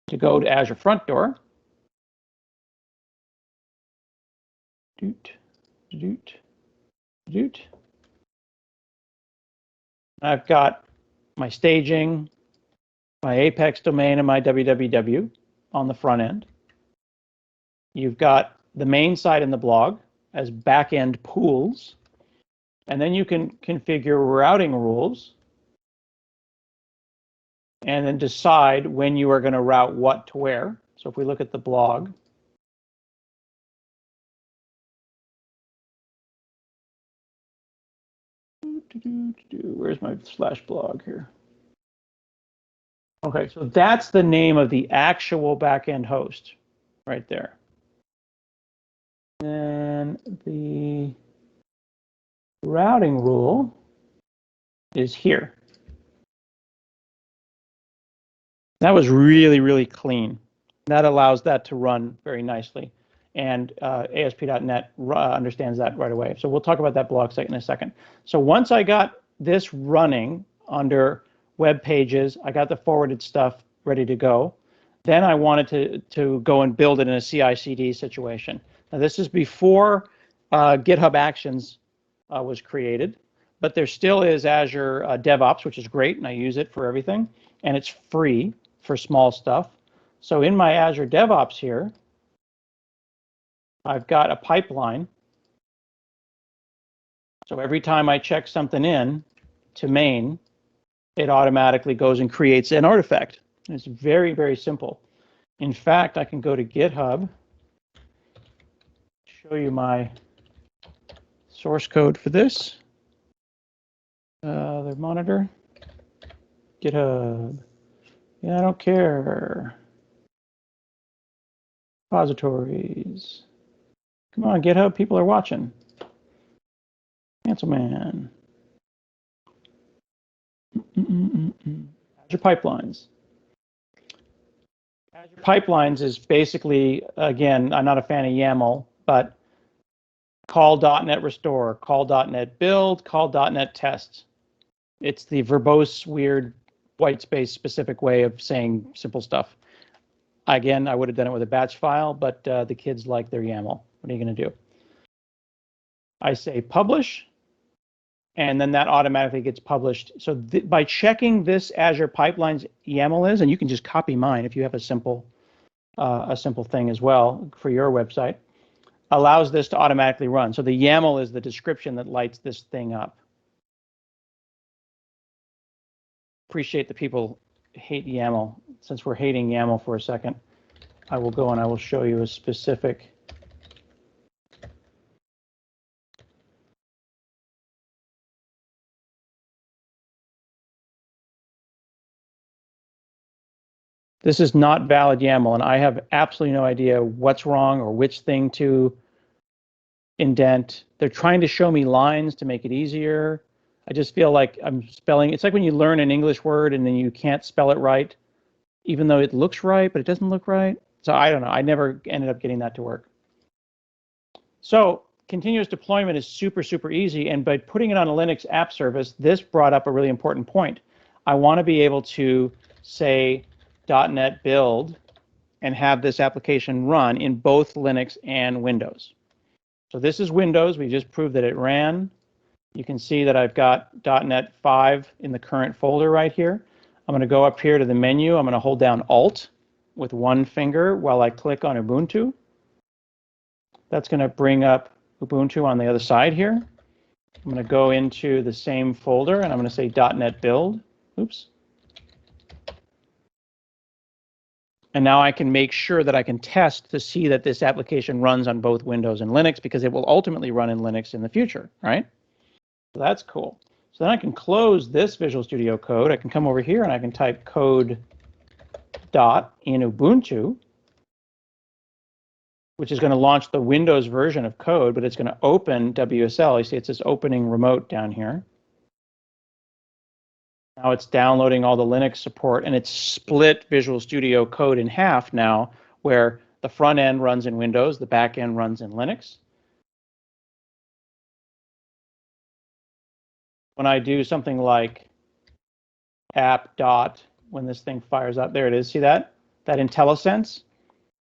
to go to Azure Front Door. I've got my staging, my Apex domain, and my www on the front end. You've got the main site in the blog as back-end pools, and then you can configure routing rules and then decide when you are going to route what to where. So if we look at the blog, where's my /blog here? Okay, so that's the name of the actual backend host right there. And the routing rule is here. That was really, really clean. That allows that to run very nicely. And ASP.NET understands that right away. So we'll talk about that blog site in a second. So once I got this running under web pages, I got the forwarded stuff ready to go. Then I wanted to go and build it in a CI/CD situation. Now this is before GitHub Actions was created, but there still is Azure DevOps, which is great, and I use it for everything, and it's free for small stuff. So in my Azure DevOps here, I've got a pipeline. So every time I check something in to main, it automatically goes and creates an artifact. It's very, very simple. In fact, I can go to GitHub, show you my source code for this. The monitor, GitHub. Yeah, I don't care. Repositories. Come on, GitHub, people are watching. Hanselman. Azure Pipelines. Azure Pipelines is basically, again, I'm not a fan of YAML, but call.NET restore, call.NET build, call.NET test. It's the verbose, weird, white space specific way of saying simple stuff. Again, I would have done it with a batch file, but the kids like their YAML. What are you going to do? I say publish, and then that automatically gets published. So by checking this Azure Pipelines YAML is, and you can just copy mine if you have a simple thing as well for your website, allows this to automatically run. So the YAML is the description that lights this thing up. Appreciate the people hate YAML. Since we're hating YAML for a second, I will go and I will show you a specific. This is not valid YAML, and I have absolutely no idea what's wrong or which thing to indent. They're trying to show me lines to make it easier. I just feel like I'm spelling. It's like when you learn an English word and then you can't spell it right, even though it looks right, but it doesn't look right. So I don't know. I never ended up getting that to work. So continuous deployment is super, super easy. And by putting it on a Linux app service, this brought up a really important point. I want to be able to say .NET build and have this application run in both Linux and Windows. So this is Windows. We just proved that it ran. You can see that I've got .NET 5 in the current folder right here. I'm going to go up here to the menu. I'm going to hold down Alt with one finger while I click on Ubuntu. That's going to bring up Ubuntu on the other side here. I'm going to go into the same folder and I'm going to say .NET Build. Oops. And now I can make sure that I can test to see that this application runs on both Windows and Linux, because it will ultimately run in Linux in the future, right? So that's cool. So then I can close this Visual Studio Code. I can come over here and I can type code dot in Ubuntu, which is going to launch the Windows version of code, but it's going to open WSL. You see it says opening remote down here. Now it's downloading all the Linux support, and it's split Visual Studio Code in half now, where the front end runs in Windows, the back end runs in Linux. When I do something like app dot, when this thing fires up, there it is, see that? That IntelliSense?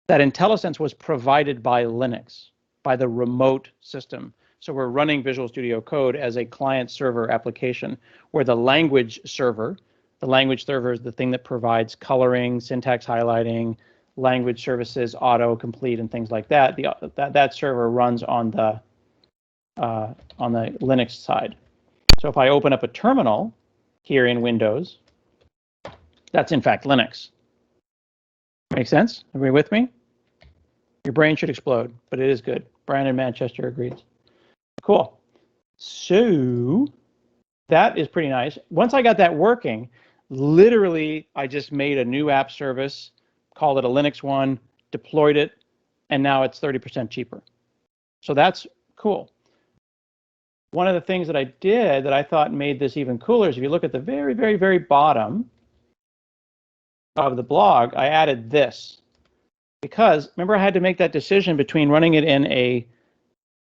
That IntelliSense was provided by Linux, by the remote system. So we're running Visual Studio Code as a client-server application, where the language server is the thing that provides coloring, syntax highlighting, language services, autocomplete, and things like that. That server runs on the Linux side. So if I open up a terminal here in Windows, that's in fact Linux. Make sense? Everybody with me? Your brain should explode, but it is good. Brian in Manchester agrees. Cool. So that is pretty nice. Once I got that working, literally I just made a new app service, called it a Linux one, deployed it, and now it's 30% cheaper. So that's cool. One of the things that I did that I thought made this even cooler is if you look at the very, very, very bottom of the blog, I added this. Because remember, I had to make that decision between running it in a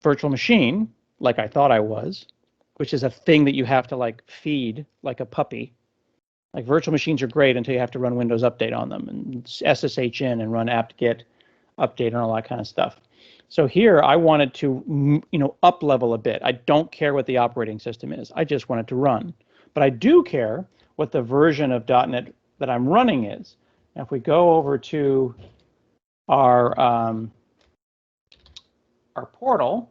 virtual machine, like I thought I was, which is a thing that you have to like feed like a puppy. Like virtual machines are great until you have to run Windows Update on them and SSH in and run apt-get update and all that kind of stuff. So here I wanted to, up level a bit. I don't care what the operating system is. I just want it to run. But I do care what the version of .NET that I'm running is. Now, if we go over to our portal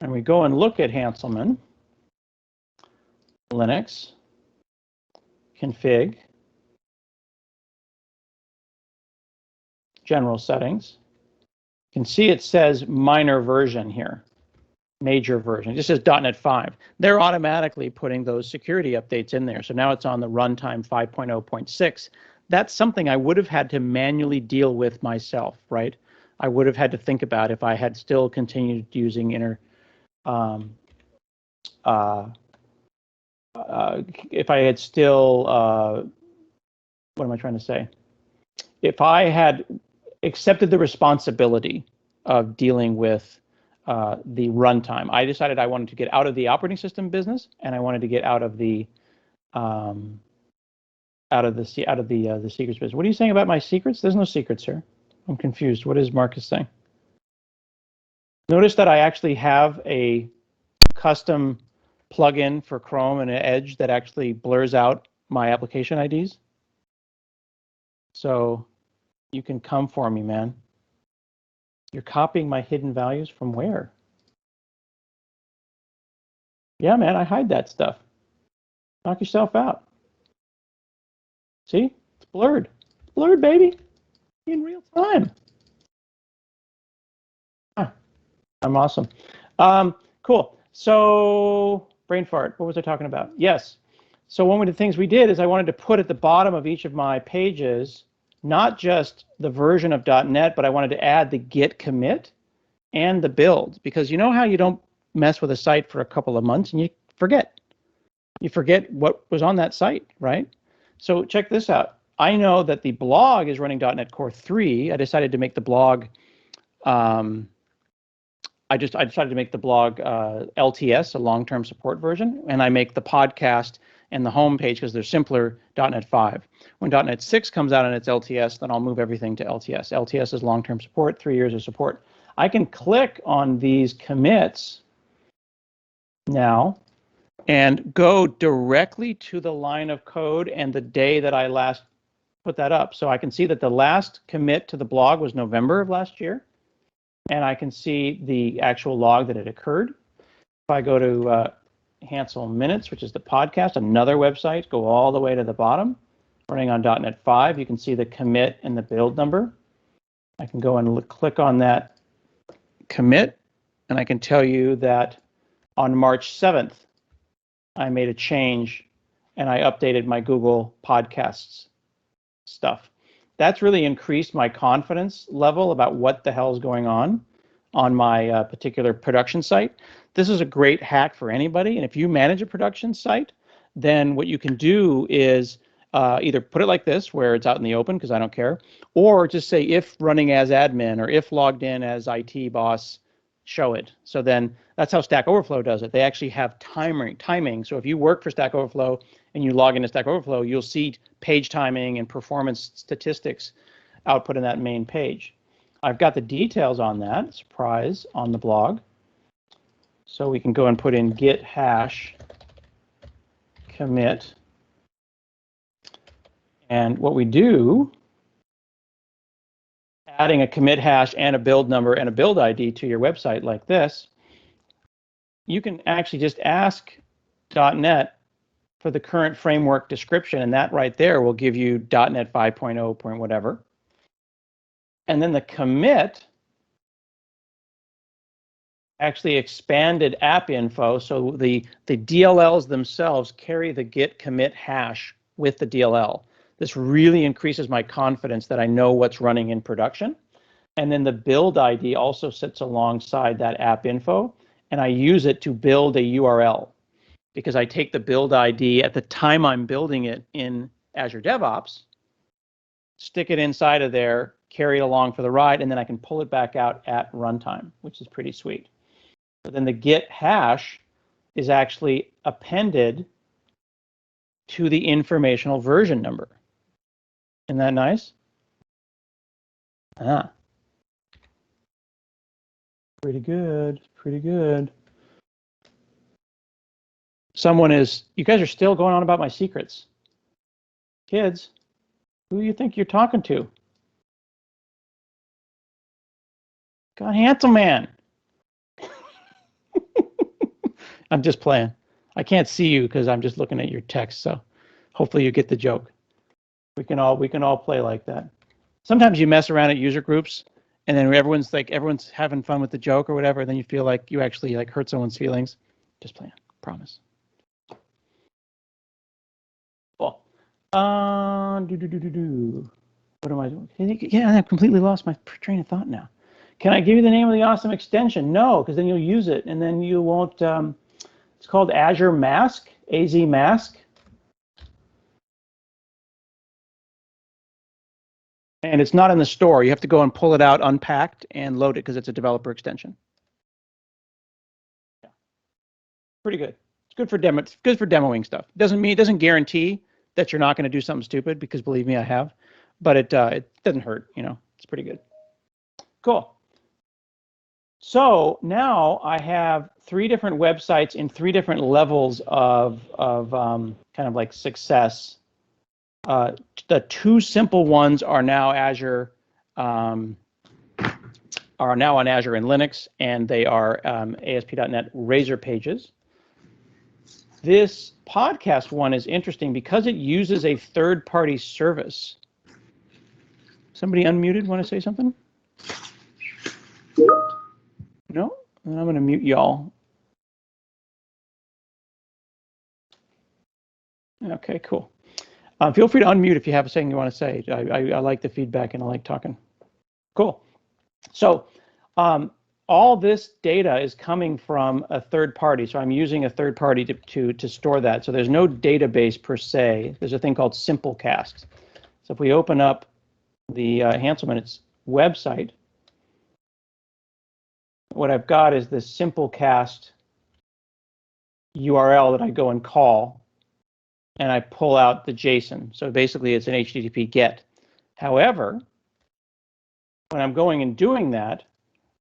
and we go and look at Hanselman, Linux, config, general settings, you can see it says minor version here, major version. It just says .NET 5. They're automatically putting those security updates in there. So now it's on the runtime 5.0.6. That's something I would have had to manually deal with myself, right? I would have had to think about if I had still continued using if I had still, what am I trying to say? If I had accepted the responsibility of dealing with the runtime, I decided I wanted to get out of the operating system business, and I wanted to get out of the secrets business. What are you saying about my secrets? There's no secrets here. I'm confused. What is Marcus saying? Notice that I actually have a custom plugin for Chrome and Edge that actually blurs out my application IDs. So you can come for me, man. You're copying my hidden values from where? Yeah, man, I hide that stuff. Knock yourself out. See? It's blurred. It's blurred, baby. In real time. I'm awesome. Cool. So, brain fart. What was I talking about? Yes. So one of the things we did is I wanted to put at the bottom of each of my pages not just the version of .NET, but I wanted to add the git commit and the build, because you know how you don't mess with a site for a couple of months and you forget. You forget what was on that site, right? So check this out. I know that the blog is running .NET Core 3. I decided to make the blog I decided to make the blog LTS, a long-term support version, and I make the podcast and the home page because they're simpler .NET 5. When .NET 6 comes out and it's LTS, then I'll move everything to LTS. LTS is long-term support, 3 years of support. I can click on these commits now and go directly to the line of code and the day that I last put that up. So I can see that the last commit to the blog was November of last year, and I can see the actual log that it occurred. If I go to Hansel Minutes, which is the podcast, another website, go all the way to the bottom, running on .NET 5, you can see the commit and the build number. I can go and click on that commit, and I can tell you that on March 7th, I made a change and I updated my Google Podcasts stuff. That's really increased my confidence level about what the hell is going on my particular production site. This is a great hack for anybody. And if you manage a production site, then what you can do is either put it like this, where it's out in the open, because I don't care, or just say if running as admin or if logged in as IT boss, show it. So then that's how Stack Overflow does it. They actually have timing. So if you work for Stack Overflow and you log into Stack Overflow, you'll see page timing and performance statistics output in that main page. I've got the details on that, surprise, on the blog. So we can go and put in git hash commit. And what we do, adding a commit hash and a build number and a build ID to your website like this, you can actually just ask .NET for the current framework description, and that right there will give you .NET 5.0 point whatever. And then the commit actually expanded app info, so the DLLs themselves carry the git commit hash with the DLL. This really increases my confidence that I know what's running in production. And then the build ID also sits alongside that app info, and I use it to build a URL because I take the build ID at the time I'm building it in Azure DevOps, stick it inside of there, carry it along for the ride, and then I can pull it back out at runtime, which is pretty sweet. But then the git hash is actually appended to the informational version number. Isn't that nice? Ah. Pretty good, pretty good. You guys are still going on about my secrets. Kids, who do you think you're talking to? God, handsome man. I'm just playing. I can't see you because I'm just looking at your text, so hopefully you get the joke. We can all play like that. Sometimes you mess around at user groups, and then everyone's having fun with the joke or whatever, and then you feel like you actually hurt someone's feelings. Just playing, promise. Cool. What am I doing? Yeah, I've completely lost my train of thought now. Can I give you the name of the awesome extension? No, because then you'll use it, and then you won't. It's called Azure Mask, AZ Mask. And it's not in the store. You have to go and pull it out unpacked and load it because it's a developer extension. Yeah. Pretty good. It's good for demo. It's good for demoing stuff. It doesn't guarantee that you're not going to do something stupid, because believe me, I have. But it doesn't hurt. It's pretty good. Cool. So now I have 3 different websites in 3 different levels of kind of like success. The 2 simple ones are now on Azure and Linux, and they are ASP.NET Razor pages. This podcast one is interesting because it uses a third-party service. Somebody unmuted, want to say something? No? Then I'm going to mute y'all. Okay, cool. Feel free to unmute if you have something you want to say. I like the feedback and I like talking. Cool. So all this data is coming from a third party. So I'm using a third party to store that. So there's no database per se. There's a thing called Simplecast. So if we open up the Hansel Minutes website, what I've got is this Simplecast URL that I go and call, and I pull out the JSON. So basically it's an HTTP GET. However, when I'm going and doing that,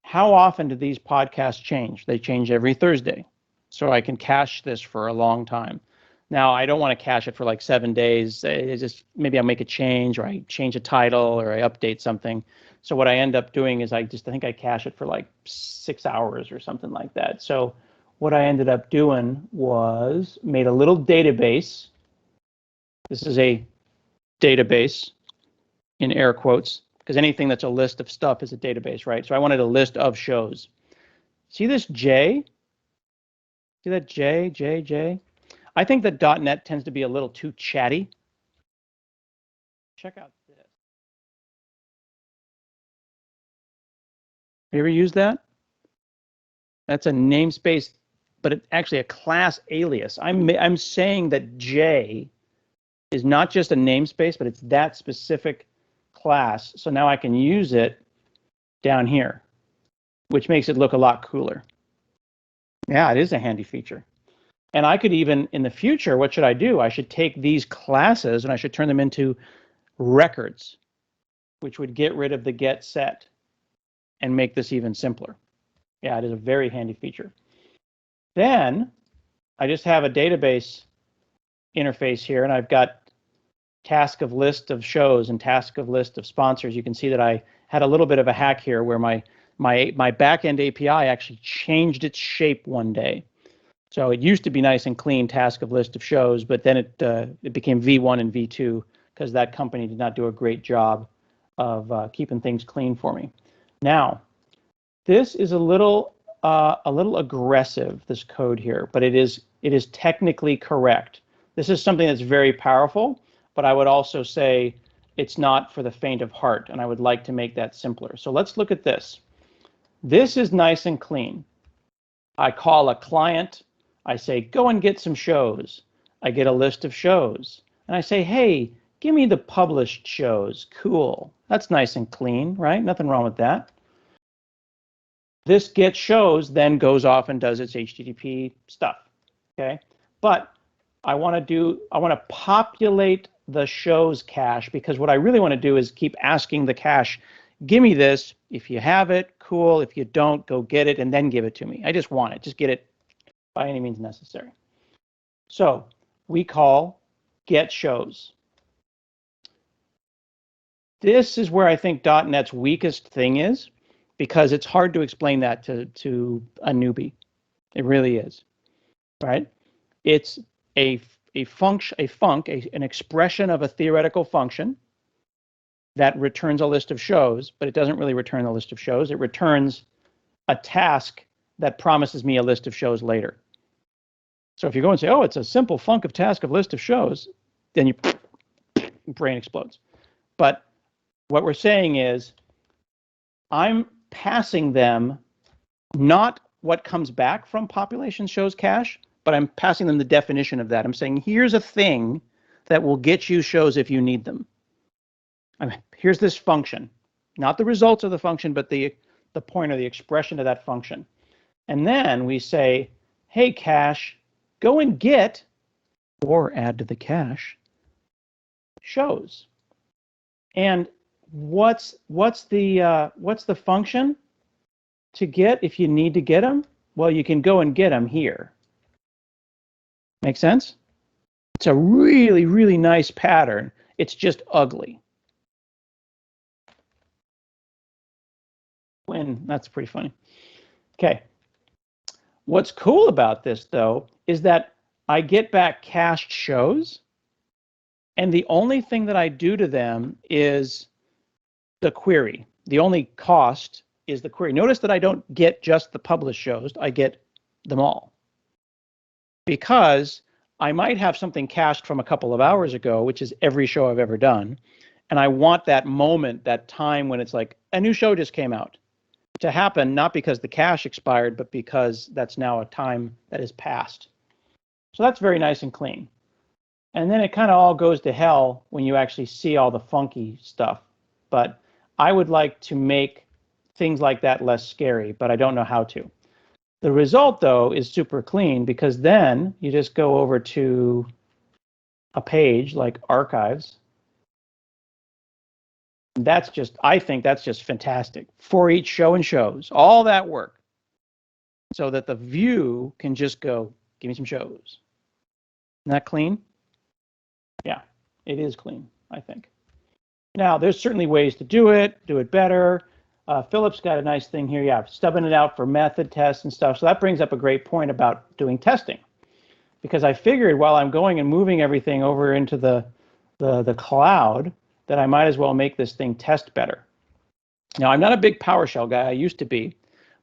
how often do these podcasts change? They change every Thursday. so I can cache this for a long time. Now, I don't want to cache it for like 7 days. It's just maybe I make a change, or I change a title, or I update something. So what I end up doing is I think I cache it for like 6 hours or something like that. So what I ended up doing was made a little database. This is a database in air quotes, because anything that's a list of stuff is a database, right? So I wanted a list of shows. See this J? See that J, J, J? I think that .NET tends to be a little too chatty. Check out this. Have you ever used that? That's a namespace, but it's actually a class alias. I'm saying that J is not just a namespace, but it's that specific class. So now I can use it down here, which makes it look a lot cooler. Yeah, it is a handy feature. And I could even, in the future, what should I do? I should take these classes and I should turn them into records, which would get rid of the get set and make this even simpler. Yeah, it is a very handy feature. Then I just have a database interface here, and I've got task of list of shows and task of list of sponsors. You can see that I had a little bit of a hack here where my backend API actually changed its shape one day. So it used to be nice and clean task of list of shows, but then it became V1 and V2 because that company did not do a great job of keeping things clean for me. Now, this is a little aggressive, this code here, but it is technically correct. This is something that's very powerful, but I would also say it's not for the faint of heart, and I would like to make that simpler. So let's look at this. This is nice and clean. I call a client. I say, go and get some shows. I get a list of shows. And I say, hey, give me the published shows. Cool. That's nice and clean, right? Nothing wrong with that. This get shows then goes off and does its HTTP stuff. Okay. But I want to populate the shows cache, because what I really want to do is keep asking the cache, give me this. If you have it, cool. If you don't, go get it and then give it to me. I just want it. Just get it by any means necessary. So we call get shows. This is where I think .NET's weakest thing is, because it's hard to explain that to a newbie. It really is, right? It's an expression of a theoretical function that returns a list of shows, but it doesn't really return a list of shows. It returns a task that promises me a list of shows later. So if you go and say, oh, it's a simple func of task of list of shows, then your brain explodes. But what we're saying is, I'm passing them not what comes back from population shows cache, but I'm passing them the definition of that. I'm saying, here's a thing that will get you shows if you need them. Here's this function, not the results of the function, but the pointer, the expression of that function. And then we say, hey, cache, go and get, or add to the cache, shows. And what's the function to get if you need to get them? Well, you can go and get them here. Make sense? It's a really, really nice pattern. It's just ugly. That's pretty funny. Okay. What's cool about this, though, is that I get back cached shows, and the only thing that I do to them is the query. The only cost is the query. Notice that I don't get just the published shows. I get them all. Because I might have something cached from a couple of hours ago, which is every show I've ever done, and I want that moment, that time when it's like, a new show just came out, to happen, not because the cache expired, but because that's now a time that is passed. So that's very nice and clean. And then it kind of all goes to hell when you actually see all the funky stuff. But I would like to make things like that less scary, but I don't know how to. The result, though, is super clean, because then you just go over to a page like archives. I think that's just fantastic. For each show and shows, all that work. so that the view can just go, give me some shows. Isn't that clean? Yeah, it is clean, I think. Now, there's certainly ways to do it better. Philip's got a nice thing here. Yeah, stubbing it out for method tests and stuff. So that brings up a great point about doing testing. Because I figured while I'm going and moving everything over into the cloud, that I might as well make this thing test better. Now, I'm not a big PowerShell guy. I used to be.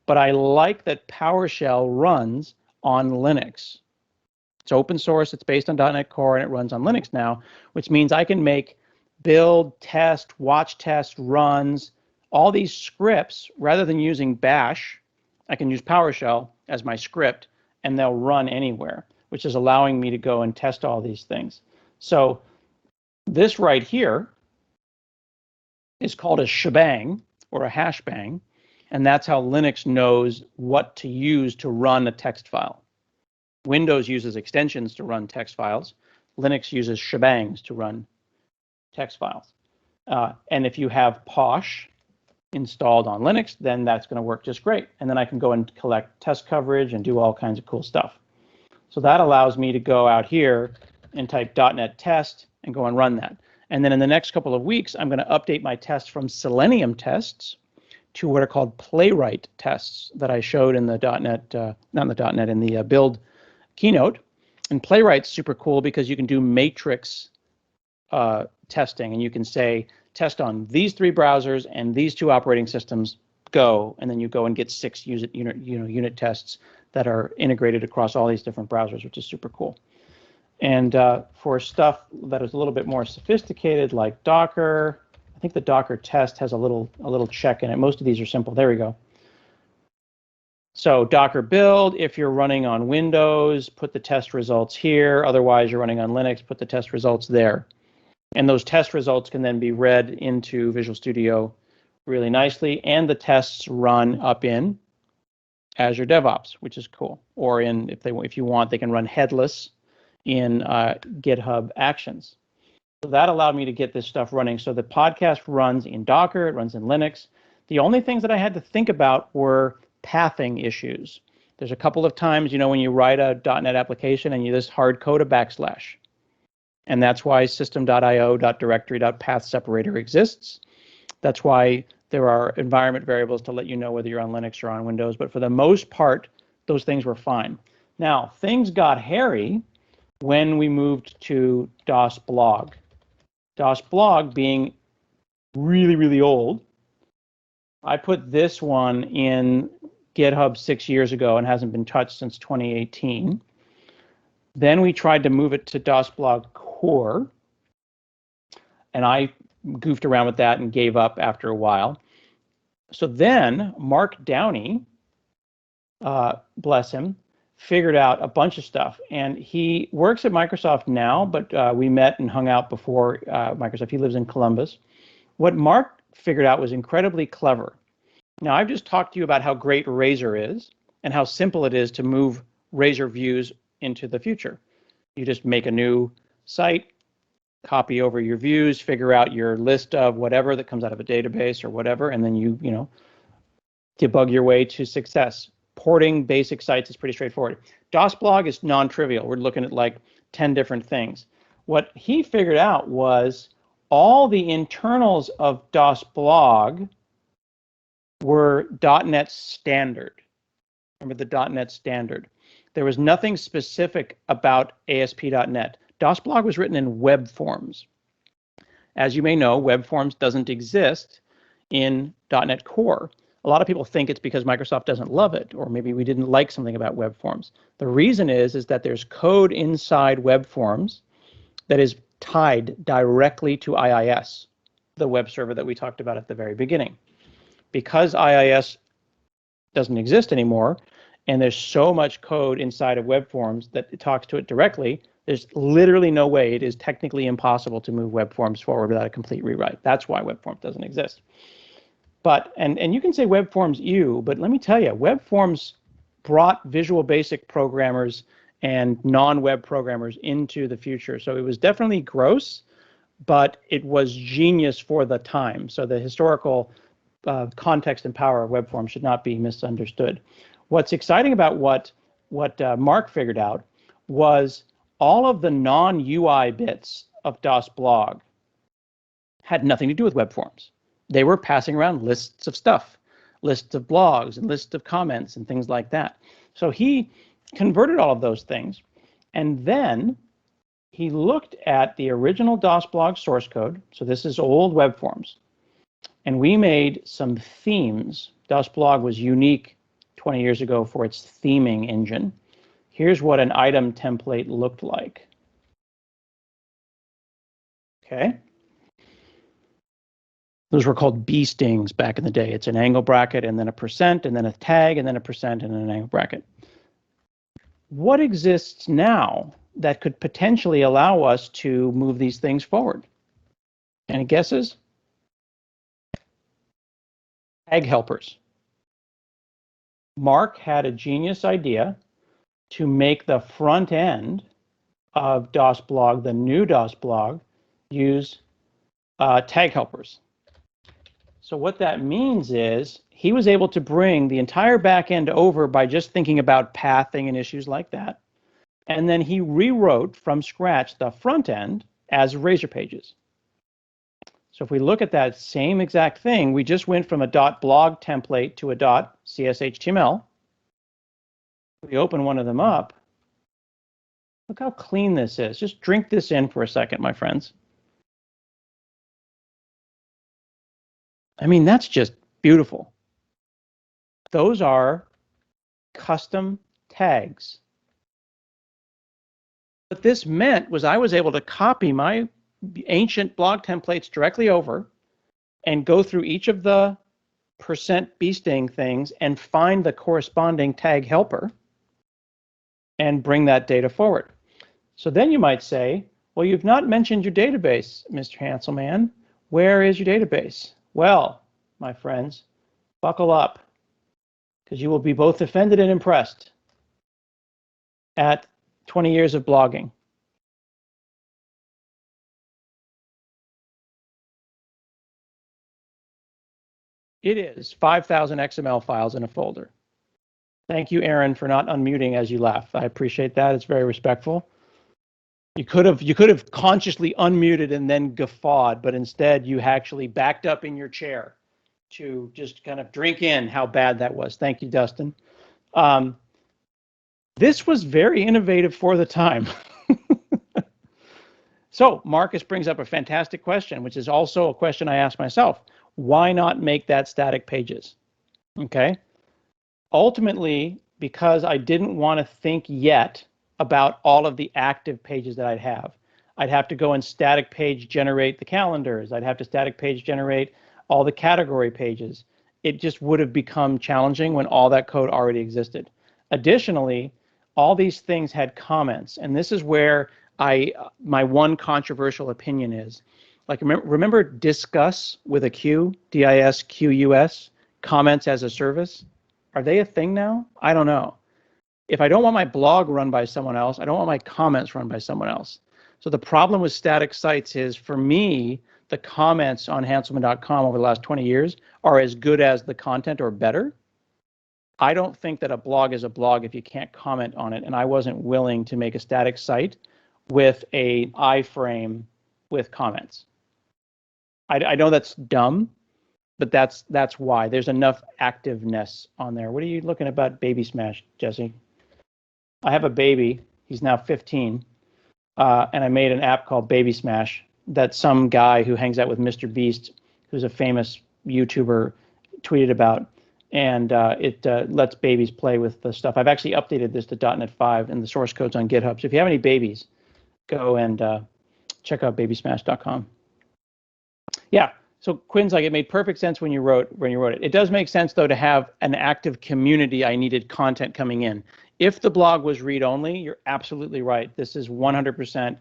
But I like that PowerShell runs on Linux. It's open source. It's based on .NET Core, and it runs on Linux now, which means I can make build, test, watch test, runs, all these scripts. Rather than using Bash, I can use PowerShell as my script, and they'll run anywhere, which is allowing me to go and test all these things. So this right here is called a shebang or a hashbang, and that's how Linux knows what to use to run a text file. Windows uses extensions to run text files. Linux uses shebangs to run text files. And if you have Posh installed on Linux, then that's going to work just great. And then I can go and collect test coverage and do all kinds of cool stuff. So that allows me to go out here and type .NET test and go and run that. And then in the next couple of weeks, I'm going to update my tests from Selenium tests to what are called Playwright tests that I showed in the .NET, not in the .NET, in the build keynote. And Playwright's super cool because you can do matrix testing, and you can say test on these 3 browsers and these 2 operating systems, go, and then you go and get 6 unit tests that are integrated across all these different browsers, which is super cool. And for stuff that is a little bit more sophisticated, like Docker, I think the Docker test has a little check in it. Most of these are simple. There we go. So Docker build, if you're running on Windows, put the test results here. Otherwise, you're running on Linux, put the test results there. And those test results can then be read into Visual Studio really nicely. And the tests run up in Azure DevOps, which is cool. Or in, if you want, they can run headless in GitHub Actions. So that allowed me to get this stuff running. So the podcast runs in Docker, it runs in Linux. The only things that I had to think about were pathing issues. There's a couple of times, when you write a .NET application and you just hard code a backslash. And that's why system.io.directory.path separator exists. That's why there are environment variables to let you know whether you're on Linux or on Windows. But for the most part, those things were fine. Now, things got hairy when we moved to DOS Blog. DOS Blog being really, really old. I put this one in GitHub 6 years ago and hasn't been touched since 2018. Then we tried to move it to DOS Blog Core, and I goofed around with that and gave up after a while. So then Mark Downey, bless him, figured out a bunch of stuff, and he works at Microsoft now, but we met and hung out before Microsoft. He lives in Columbus. What Mark figured out was incredibly clever. Now, I've just talked to you about how great Razor is and how simple it is to move Razor views into the future. You just make a new site, copy over your views, figure out your list of whatever that comes out of a database or whatever, and then you debug your way to success. Porting basic sites is pretty straightforward. DOS Blog is non-trivial. We're looking at like 10 different things. What he figured out was all the internals of DOS Blog were .NET Standard. Remember the .NET Standard. There was nothing specific about ASP.NET. DOS Blog was written in web forms. As you may know, web forms doesn't exist in .NET Core. A lot of people think it's because Microsoft doesn't love it, or maybe we didn't like something about web forms. The reason is that there's code inside web forms that is tied directly to IIS, the web server that we talked about at the very beginning. Because IIS doesn't exist anymore, and there's so much code inside of web forms that it talks to it directly, there's literally no way. It is technically impossible to move web forms forward without a complete rewrite. That's why web forms doesn't exist. But, and you can say web forms ew, but let me tell you, web forms brought Visual Basic programmers and non-web programmers into the future. So it was definitely gross, but it was genius for the time. So the historical context and power of web forms should not be misunderstood. What's exciting about what Mark figured out was all of the non-UI bits of DOS blog had nothing to do with web forms. They were passing around lists of stuff, lists of blogs and lists of comments and things like that. So he converted all of those things, and then he looked at the original DOS blog source code. So this is old web forms. And we made some themes. DOS blog was unique 20 years ago for its theming engine. Here's what an item template looked like. Okay. Those were called bee stings back in the day. It's an angle bracket and then a percent and then a tag and then a percent and then an angle bracket. What exists now that could potentially allow us to move these things forward? Any guesses? Tag helpers. Mark had a genius idea to make the front end of DOS blog, the new DOS blog, use tag helpers. So what that means is he was able to bring the entire back end over by just thinking about pathing and issues like that. And then he rewrote from scratch the front end as Razor Pages. So if we look at that same exact thing, we just went from a .blog template to a .cshtml. We open one of them up. Look how clean this is. Just drink this in for a second, my friends. I mean, that's just beautiful. Those are custom tags. What this meant was I was able to copy my ancient blog templates directly over and go through each of the percent bee sting things and find the corresponding tag helper and bring that data forward. So then you might say, well, you've not mentioned your database, Mr. Hanselman. Where is your database? Well, my friends, buckle up, because you will be both offended and impressed at 20 years of blogging. It is 5,000 XML files in a folder. Thank you, Aaron, for not unmuting as you laugh. I appreciate that. It's very respectful. You could have consciously unmuted and then guffawed, but instead you actually backed up in your chair to just kind of drink in how bad that was. Thank you, Dustin. This was very innovative for the time. So Marcus brings up a fantastic question, which is also a question I asked myself. Why not make that static pages? Okay. Ultimately, because I didn't want to think yet about all of the active pages that I'd have to go and static page generate the calendars. I'd have to static page generate all the category pages. It just would have become challenging when all that code already existed. Additionally, all these things had comments, and this is where my one controversial opinion is. Like, remember Disqus with a Q, DISQUS, comments as a service? Are they a thing now? I don't know. If I don't want my blog run by someone else, I don't want my comments run by someone else. So the problem with static sites is, for me, the comments on Hanselman.com over the last 20 years are as good as the content or better. I don't think that a blog is a blog if you can't comment on it, and I wasn't willing to make a static site with a iframe with comments. I know that's dumb, but that's why. There's enough activeness on there. What are you looking about Baby Smash, Jesse? I have a baby. He's now 15, and I made an app called Baby Smash that some guy who hangs out with Mr. Beast, who's a famous YouTuber, tweeted about, and it lets babies play with the stuff. I've actually updated this to .NET 5, and the source code's on GitHub. So if you have any babies, go and check out babysmash.com. Yeah. So Quinn's like, it made perfect sense when you wrote it. It does make sense, though, to have an active community. I needed content coming in. If the blog was read-only, you're absolutely right. This is 100%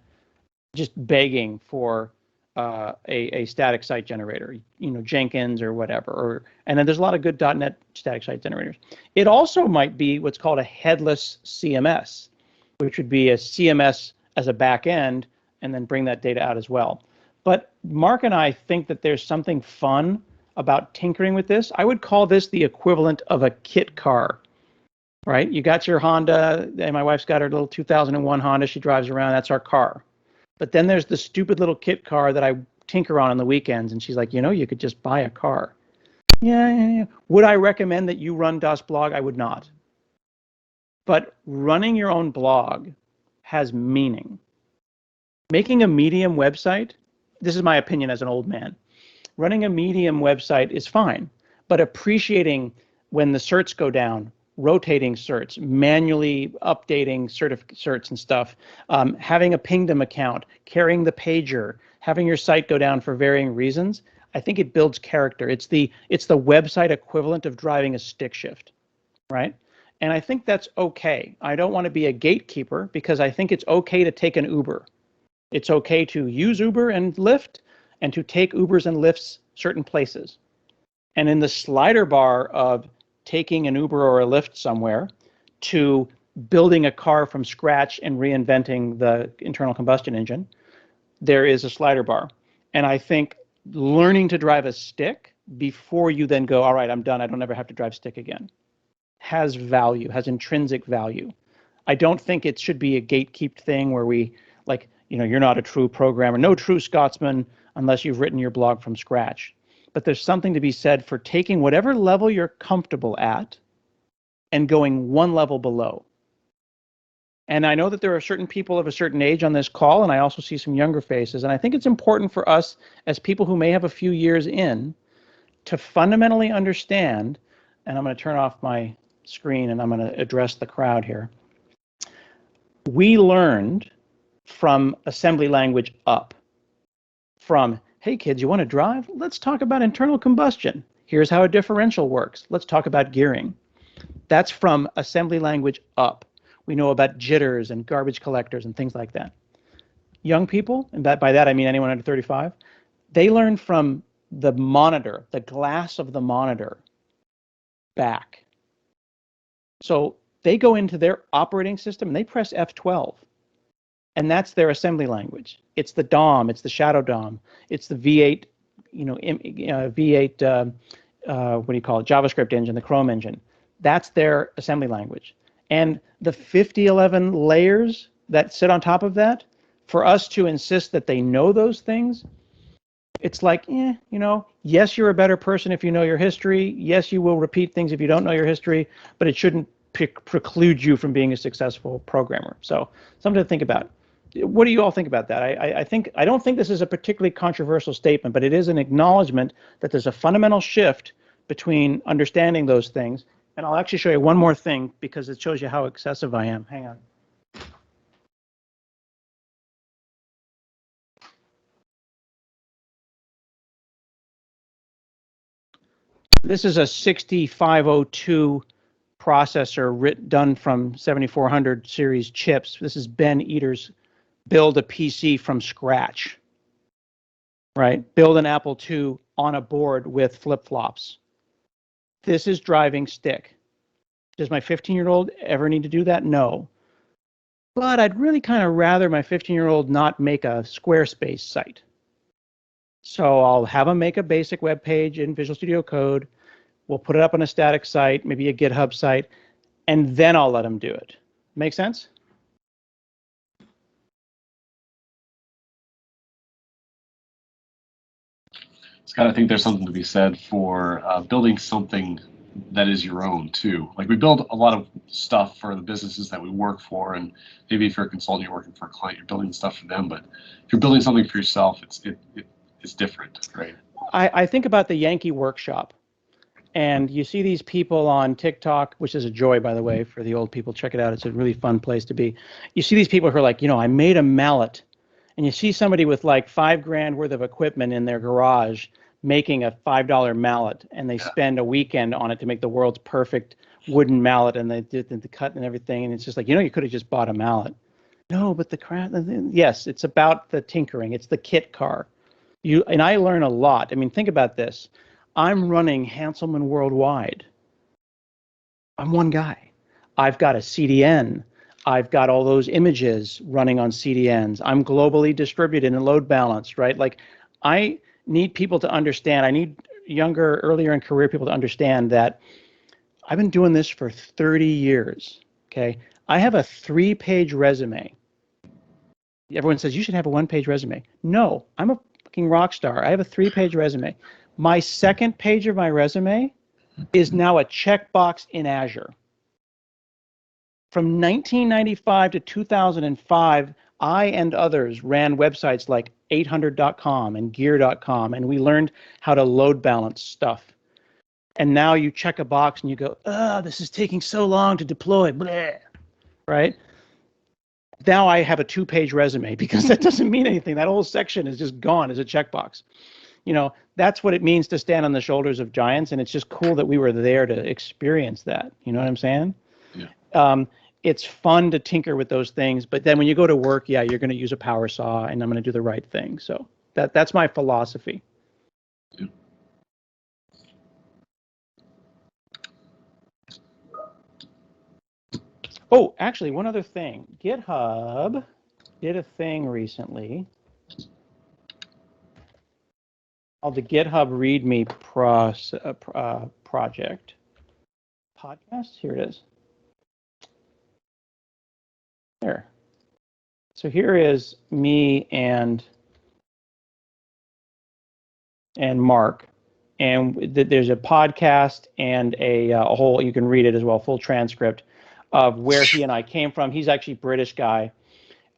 just begging for a static site generator, Jenkins or whatever. And then there's a lot of good .NET static site generators. It also might be what's called a headless CMS, which would be a CMS as a back end, and then bring that data out as well. But Mark and I think that there's something fun about tinkering with this. I would call this the equivalent of a kit car. right? You got your Honda, and my wife's got her little 2001 Honda. She drives around. That's our car. But then there's the stupid little kit car that I tinker on the weekends, and she's like, you could just buy a car. Yeah. Would I recommend that you run Das Blog? I would not. But running your own blog has meaning. Making a Medium website, this is my opinion as an old man, running a Medium website is fine, but appreciating when the certs go down, rotating certs, manually updating certs and stuff, having a Pingdom account, carrying the pager, having your site go down for varying reasons, I think it builds character. It's the website equivalent of driving a stick shift, right? And I think that's okay. I don't want to be a gatekeeper because I think it's okay to take an Uber. It's okay to use Uber and Lyft and to take Ubers and Lyfts certain places. And in the slider bar of taking an Uber or a Lyft somewhere to building a car from scratch and reinventing the internal combustion engine, there is a slider bar. And I think learning to drive a stick before you then go, all right, I'm done, I don't ever have to drive stick again, has value, has intrinsic value. I don't think it should be a gatekeep thing where we you're not a true programmer, no true Scotsman unless you've written your blog from scratch. But there's something to be said for taking whatever level you're comfortable at and going one level below. And I know that there are certain people of a certain age on this call, and I also see some younger faces. And I think it's important for us as people who may have a few years in to fundamentally understand, and I'm going to turn off my screen and I'm going to address the crowd here. We learned from assembly language up, from, hey kids, you want to drive? Let's talk about internal combustion. Here's how a differential works. Let's talk about gearing. That's from assembly language up. We know about jitters and garbage collectors and things like that. Young people, and by that I mean anyone under 35, they learn from the monitor, the glass of the monitor, back. So they go into their operating system and they press F12. And that's their assembly language. It's the DOM, it's the shadow DOM, it's the V8, V8, JavaScript engine, the Chrome engine. That's their assembly language. And the 5011 layers that sit on top of that, for us to insist that they know those things, it's like, yes, you're a better person if you know your history. Yes, you will repeat things if you don't know your history, but it shouldn't preclude you from being a successful programmer. So something to think about. What do you all think about that? I don't think this is a particularly controversial statement, but it is an acknowledgement that there's a fundamental shift between understanding those things. And I'll actually show you one more thing because it shows you how excessive I am. Hang on. This is a 6502 processor done from 7400 series chips. This is Ben Eater's build a PC from scratch, right? Build an Apple II on a board with flip-flops. This is driving stick. Does my 15-year-old ever need to do that? No. But I'd really kind of rather my 15-year-old not make a Squarespace site. So I'll have them make a basic web page in Visual Studio Code. We'll put it up on a static site, maybe a GitHub site, and then I'll let them do it. Make sense? Scott, I think there's something to be said for building something that is your own too. Like we build a lot of stuff for the businesses that we work for, and maybe if you're a consultant, you're working for a client, you're building stuff for them. But if you're building something for yourself, it's different, right? I think about the Yankee Workshop, and you see these people on TikTok, which is a joy, by the way, for the old people. Check it out; it's a really fun place to be. You see these people who are like, I made a mallet. And you see somebody with like $5,000 worth of equipment in their garage making a $5 mallet, and they spend a weekend on it to make the world's perfect wooden mallet, and they did the cut and everything. And it's just like, you could have just bought a mallet. No, but yes, it's about the tinkering. It's the kit car. And I learn a lot. I mean, think about this. I'm running Hanselman Worldwide. I'm one guy. I've got a CDN. I've got all those images running on CDNs. I'm globally distributed and load balanced, right? Like, I need people to understand. I need earlier in career people to understand that I've been doing this for 30 years. Okay. I have a 3-page resume. Everyone says you should have a 1-page resume. No, I'm a fucking rock star. I have a 3-page resume. My second page of my resume is now a checkbox in Azure. From 1995 to 2005, I and others ran websites like 800.com and gear.com, and we learned how to load balance stuff. And now you check a box and you go, oh, this is taking so long to deploy, blah, right? Now I have a 2-page resume because that doesn't mean anything. That whole section is just gone as a checkbox. You know, that's what it means to stand on the shoulders of giants, and it's just cool that we were there to experience that. You know what I'm saying? Yeah. It's fun to tinker with those things, but then when you go to work, yeah, you're going to use a power saw, and I'm going to do the right thing. So that's my philosophy. Yeah. Oh, actually, one other thing. GitHub did a thing recently called the GitHub README project. Podcast? Here it is. There. So here is me and Mark, and there's a podcast and a whole, you can read it as well, full transcript of where he and I came from. He's actually a British guy,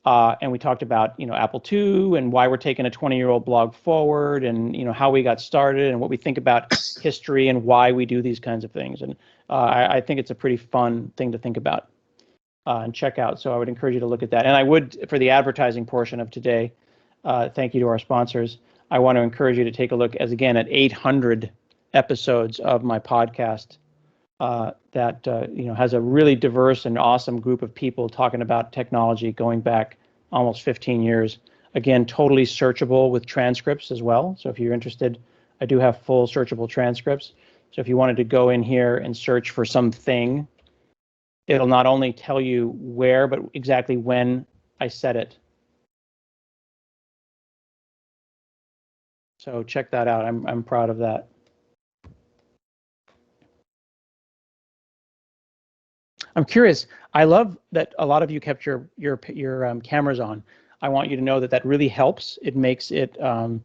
and we talked about, you know, Apple II and why we're taking a 20-year-old blog forward, and, you know, how we got started and what we think about history and why we do these kinds of things. And I think it's a pretty fun thing to think about and check out. So I would encourage you to look at that. And I would, for the advertising portion of today, thank you to our sponsors. I want to encourage you to take a look, as again, at 800 episodes of my podcast that you know, has a really diverse and awesome group of people talking about technology going back almost 15 years. Again, totally searchable with transcripts as well. So if you're interested, I do have full searchable transcripts. So if you wanted to go in here and search for something, it'll not only tell you where, but exactly when I said it. So check that out. I'm proud of that. I'm curious. I love that a lot of you kept your cameras on. I want you to know that that really helps. It makes it a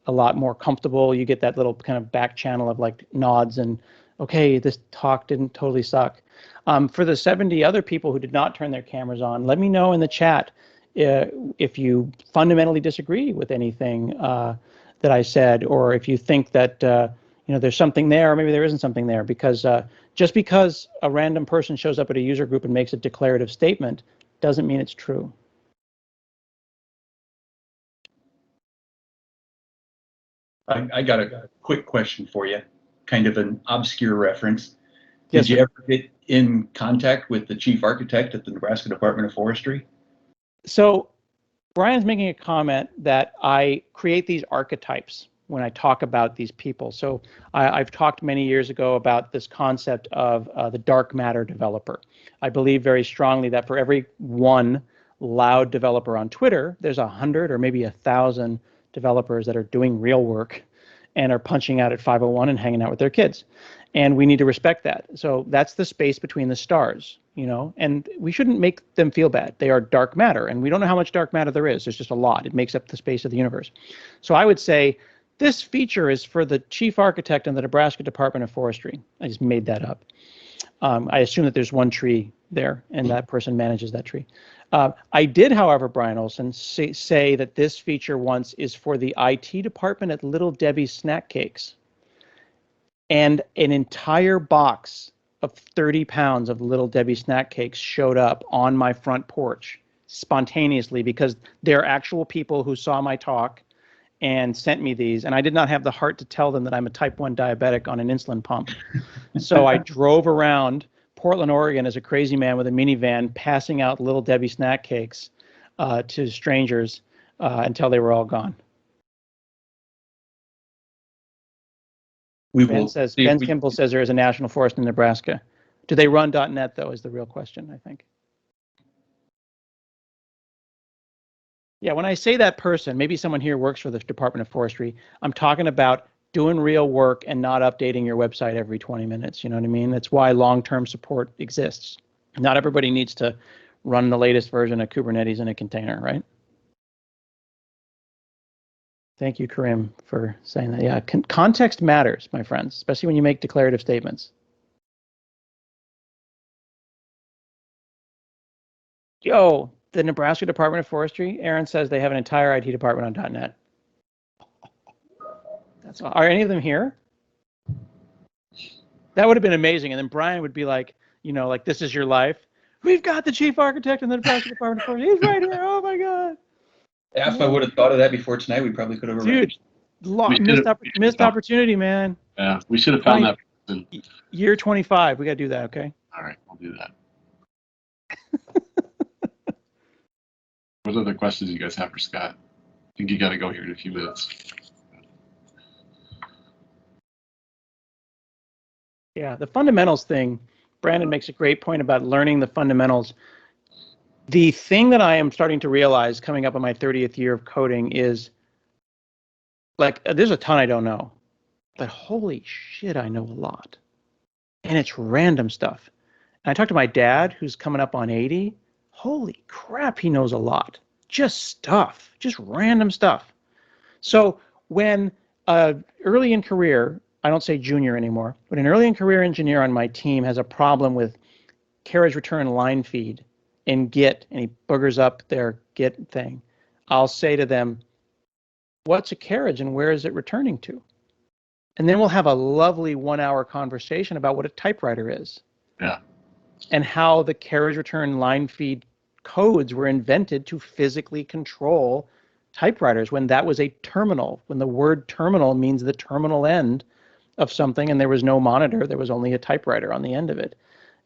lot more comfortable. You get that little kind of back channel of like nods and, okay, this talk didn't totally suck. For the 70 other people who did not turn their cameras on, let me know in the chat if you fundamentally disagree with anything that I said, or if you think that you know, there's something there, or maybe there isn't something there, because just because a random person shows up at a user group and makes a declarative statement doesn't mean it's true. I got a quick question for you, kind of an obscure reference. Yes, Did you sir. ever get in contact with the chief architect at the Nebraska Department of Forestry? So Brian's making a comment that I create these archetypes when I talk about these people. So I've talked many years ago about this concept of the dark matter developer. I believe very strongly that for every one loud developer on Twitter, there's 100 or maybe 1,000 developers that are doing real work and are punching out at 501 and hanging out with their kids. And we need to respect that. So that's the space between the stars, you know, and we shouldn't make them feel bad. They are dark matter, and we don't know how much dark matter there is. There's just a lot. It makes up the space of the universe. So I would say this feature is for the chief architect in the Nebraska Department of Forestry. I just made that up. I assume that there's one tree there, and that person manages that tree. I did, however, Brian Olson, say that this feature once is for the IT department at Little Debbie's Snack Cakes. And an entire box of 30 pounds of Little Debbie snack cakes showed up on my front porch spontaneously because they're actual people who saw my talk and sent me these. And I did not have the heart to tell them that I'm a type 1 diabetic on an insulin pump. So I drove around Portland, Oregon as a crazy man with a minivan passing out Little Debbie snack cakes to strangers until they were all gone. Ben Kimball says there is a national forest in Nebraska. Do they run .NET, though, is the real question, I think. Yeah, when I say that person, maybe someone here works for the Department of Forestry, I'm talking about doing real work and not updating your website every 20 minutes. You know what I mean? That's why long-term support exists. Not everybody needs to run the latest version of Kubernetes in a container, right? Thank you, Karim, for saying that. Yeah, context matters, my friends, especially when you make declarative statements. Yo, the Nebraska Department of Forestry, Aaron says they have an entire IT department on .NET. That's all. Are any of them here? That would have been amazing. And then Brian would be like, you know, like, this is your life. We've got the chief architect in the Nebraska Department of Forestry. He's right here. Oh, my God. If I would have thought of that before tonight, we probably could have arranged. Dude, missed opportunity, man. Yeah, we should have found that person. Year 25. We got to do that, okay? All right, we'll do that. What other questions you guys have for Scott? I think you got to go here in a few minutes. Yeah, the fundamentals thing, Brandon makes a great point about learning the fundamentals. The thing that I am starting to realize coming up on my 30th year of coding is, like, there's a ton I don't know, but holy shit, I know a lot. And it's random stuff. And I talked to my dad, who's coming up on 80. Holy crap, he knows a lot. Just stuff, just random stuff. So when early in career, I don't say junior anymore, but an early in career engineer on my team has a problem with carriage return line feed in Git, and he boogers up their Git thing, I'll say to them, what's a carriage and where is it returning to? And then we'll have a lovely 1-hour conversation about what a typewriter is. Yeah. And how the carriage return line feed codes were invented to physically control typewriters when that was a terminal, when the word terminal means the terminal end of something and there was no monitor, there was only a typewriter on the end of it.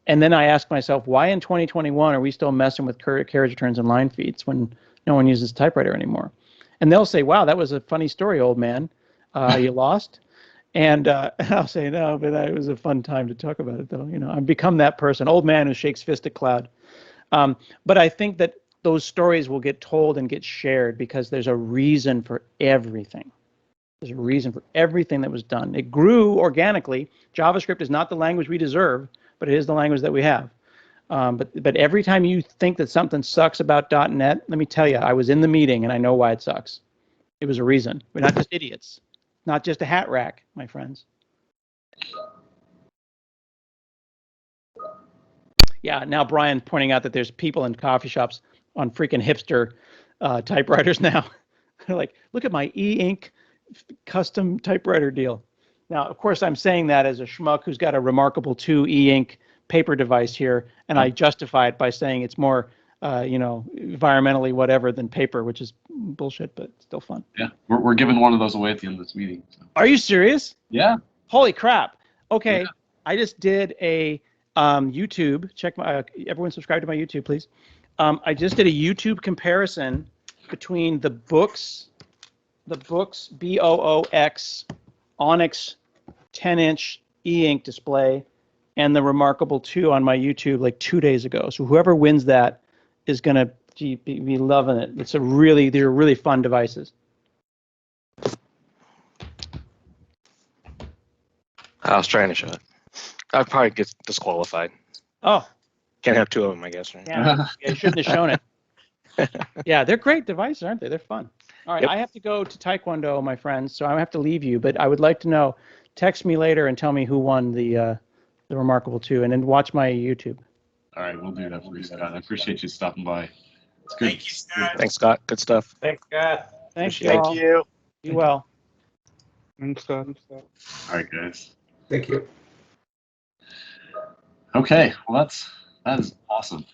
And then I ask myself, why in 2021 are we still messing with carriage returns and line feeds when no one uses typewriter anymore? And they'll say, wow, that was a funny story, old man. You lost? And I'll say, no, but it was a fun time to talk about it, though. You know, I've become that person, old man who shakes fist at cloud. But I think that those stories will get told and get shared because there's a reason for everything. There's a reason for everything that was done. It grew organically. JavaScript is not the language we deserve, but it is the language that we have. But every time you think that something sucks about .NET, let me tell you, I was in the meeting and I know why it sucks. It was a reason. We're not just idiots. Not just a hat rack, my friends. Yeah, now Brian pointing out that there's people in coffee shops on freaking hipster typewriters now. They're like, look at my e-ink custom typewriter deal. Now, of course, I'm saying that as a schmuck who's got a Remarkable 2 e-ink paper device here, and I justify it by saying it's more, environmentally whatever than paper, which is bullshit, but still fun. Yeah, we're giving one of those away at the end of this meeting. So. Are you serious? Yeah. Holy crap. Okay, Yeah. I just did a YouTube. Check my everyone subscribe to my YouTube, please. I just did a YouTube comparison between the books BOOX Onyx 10-inch e-ink display and the Remarkable 2 on my YouTube like 2 days ago. So whoever wins that is going to be loving it. They're really fun devices. I was trying to show it. I'd probably get disqualified. Oh. Can't have two of them, I guess. Right? Yeah, you shouldn't have shown it. Yeah, they're great devices, aren't they? They're fun. All right, Yep. I have to go to Taekwondo, my friends, so I have to leave you. But I would like to know. Text me later and tell me who won the Remarkable 2, and then watch my YouTube. All right, we'll do that for you, Scott. I appreciate you stopping by. It's good. Thank you, Scott. Thanks, Scott. Good stuff. Thanks, Scott. Thanks, Appreciate it. y'all. Thank you. Be well. All right, guys. Thank you. Okay, well that is awesome.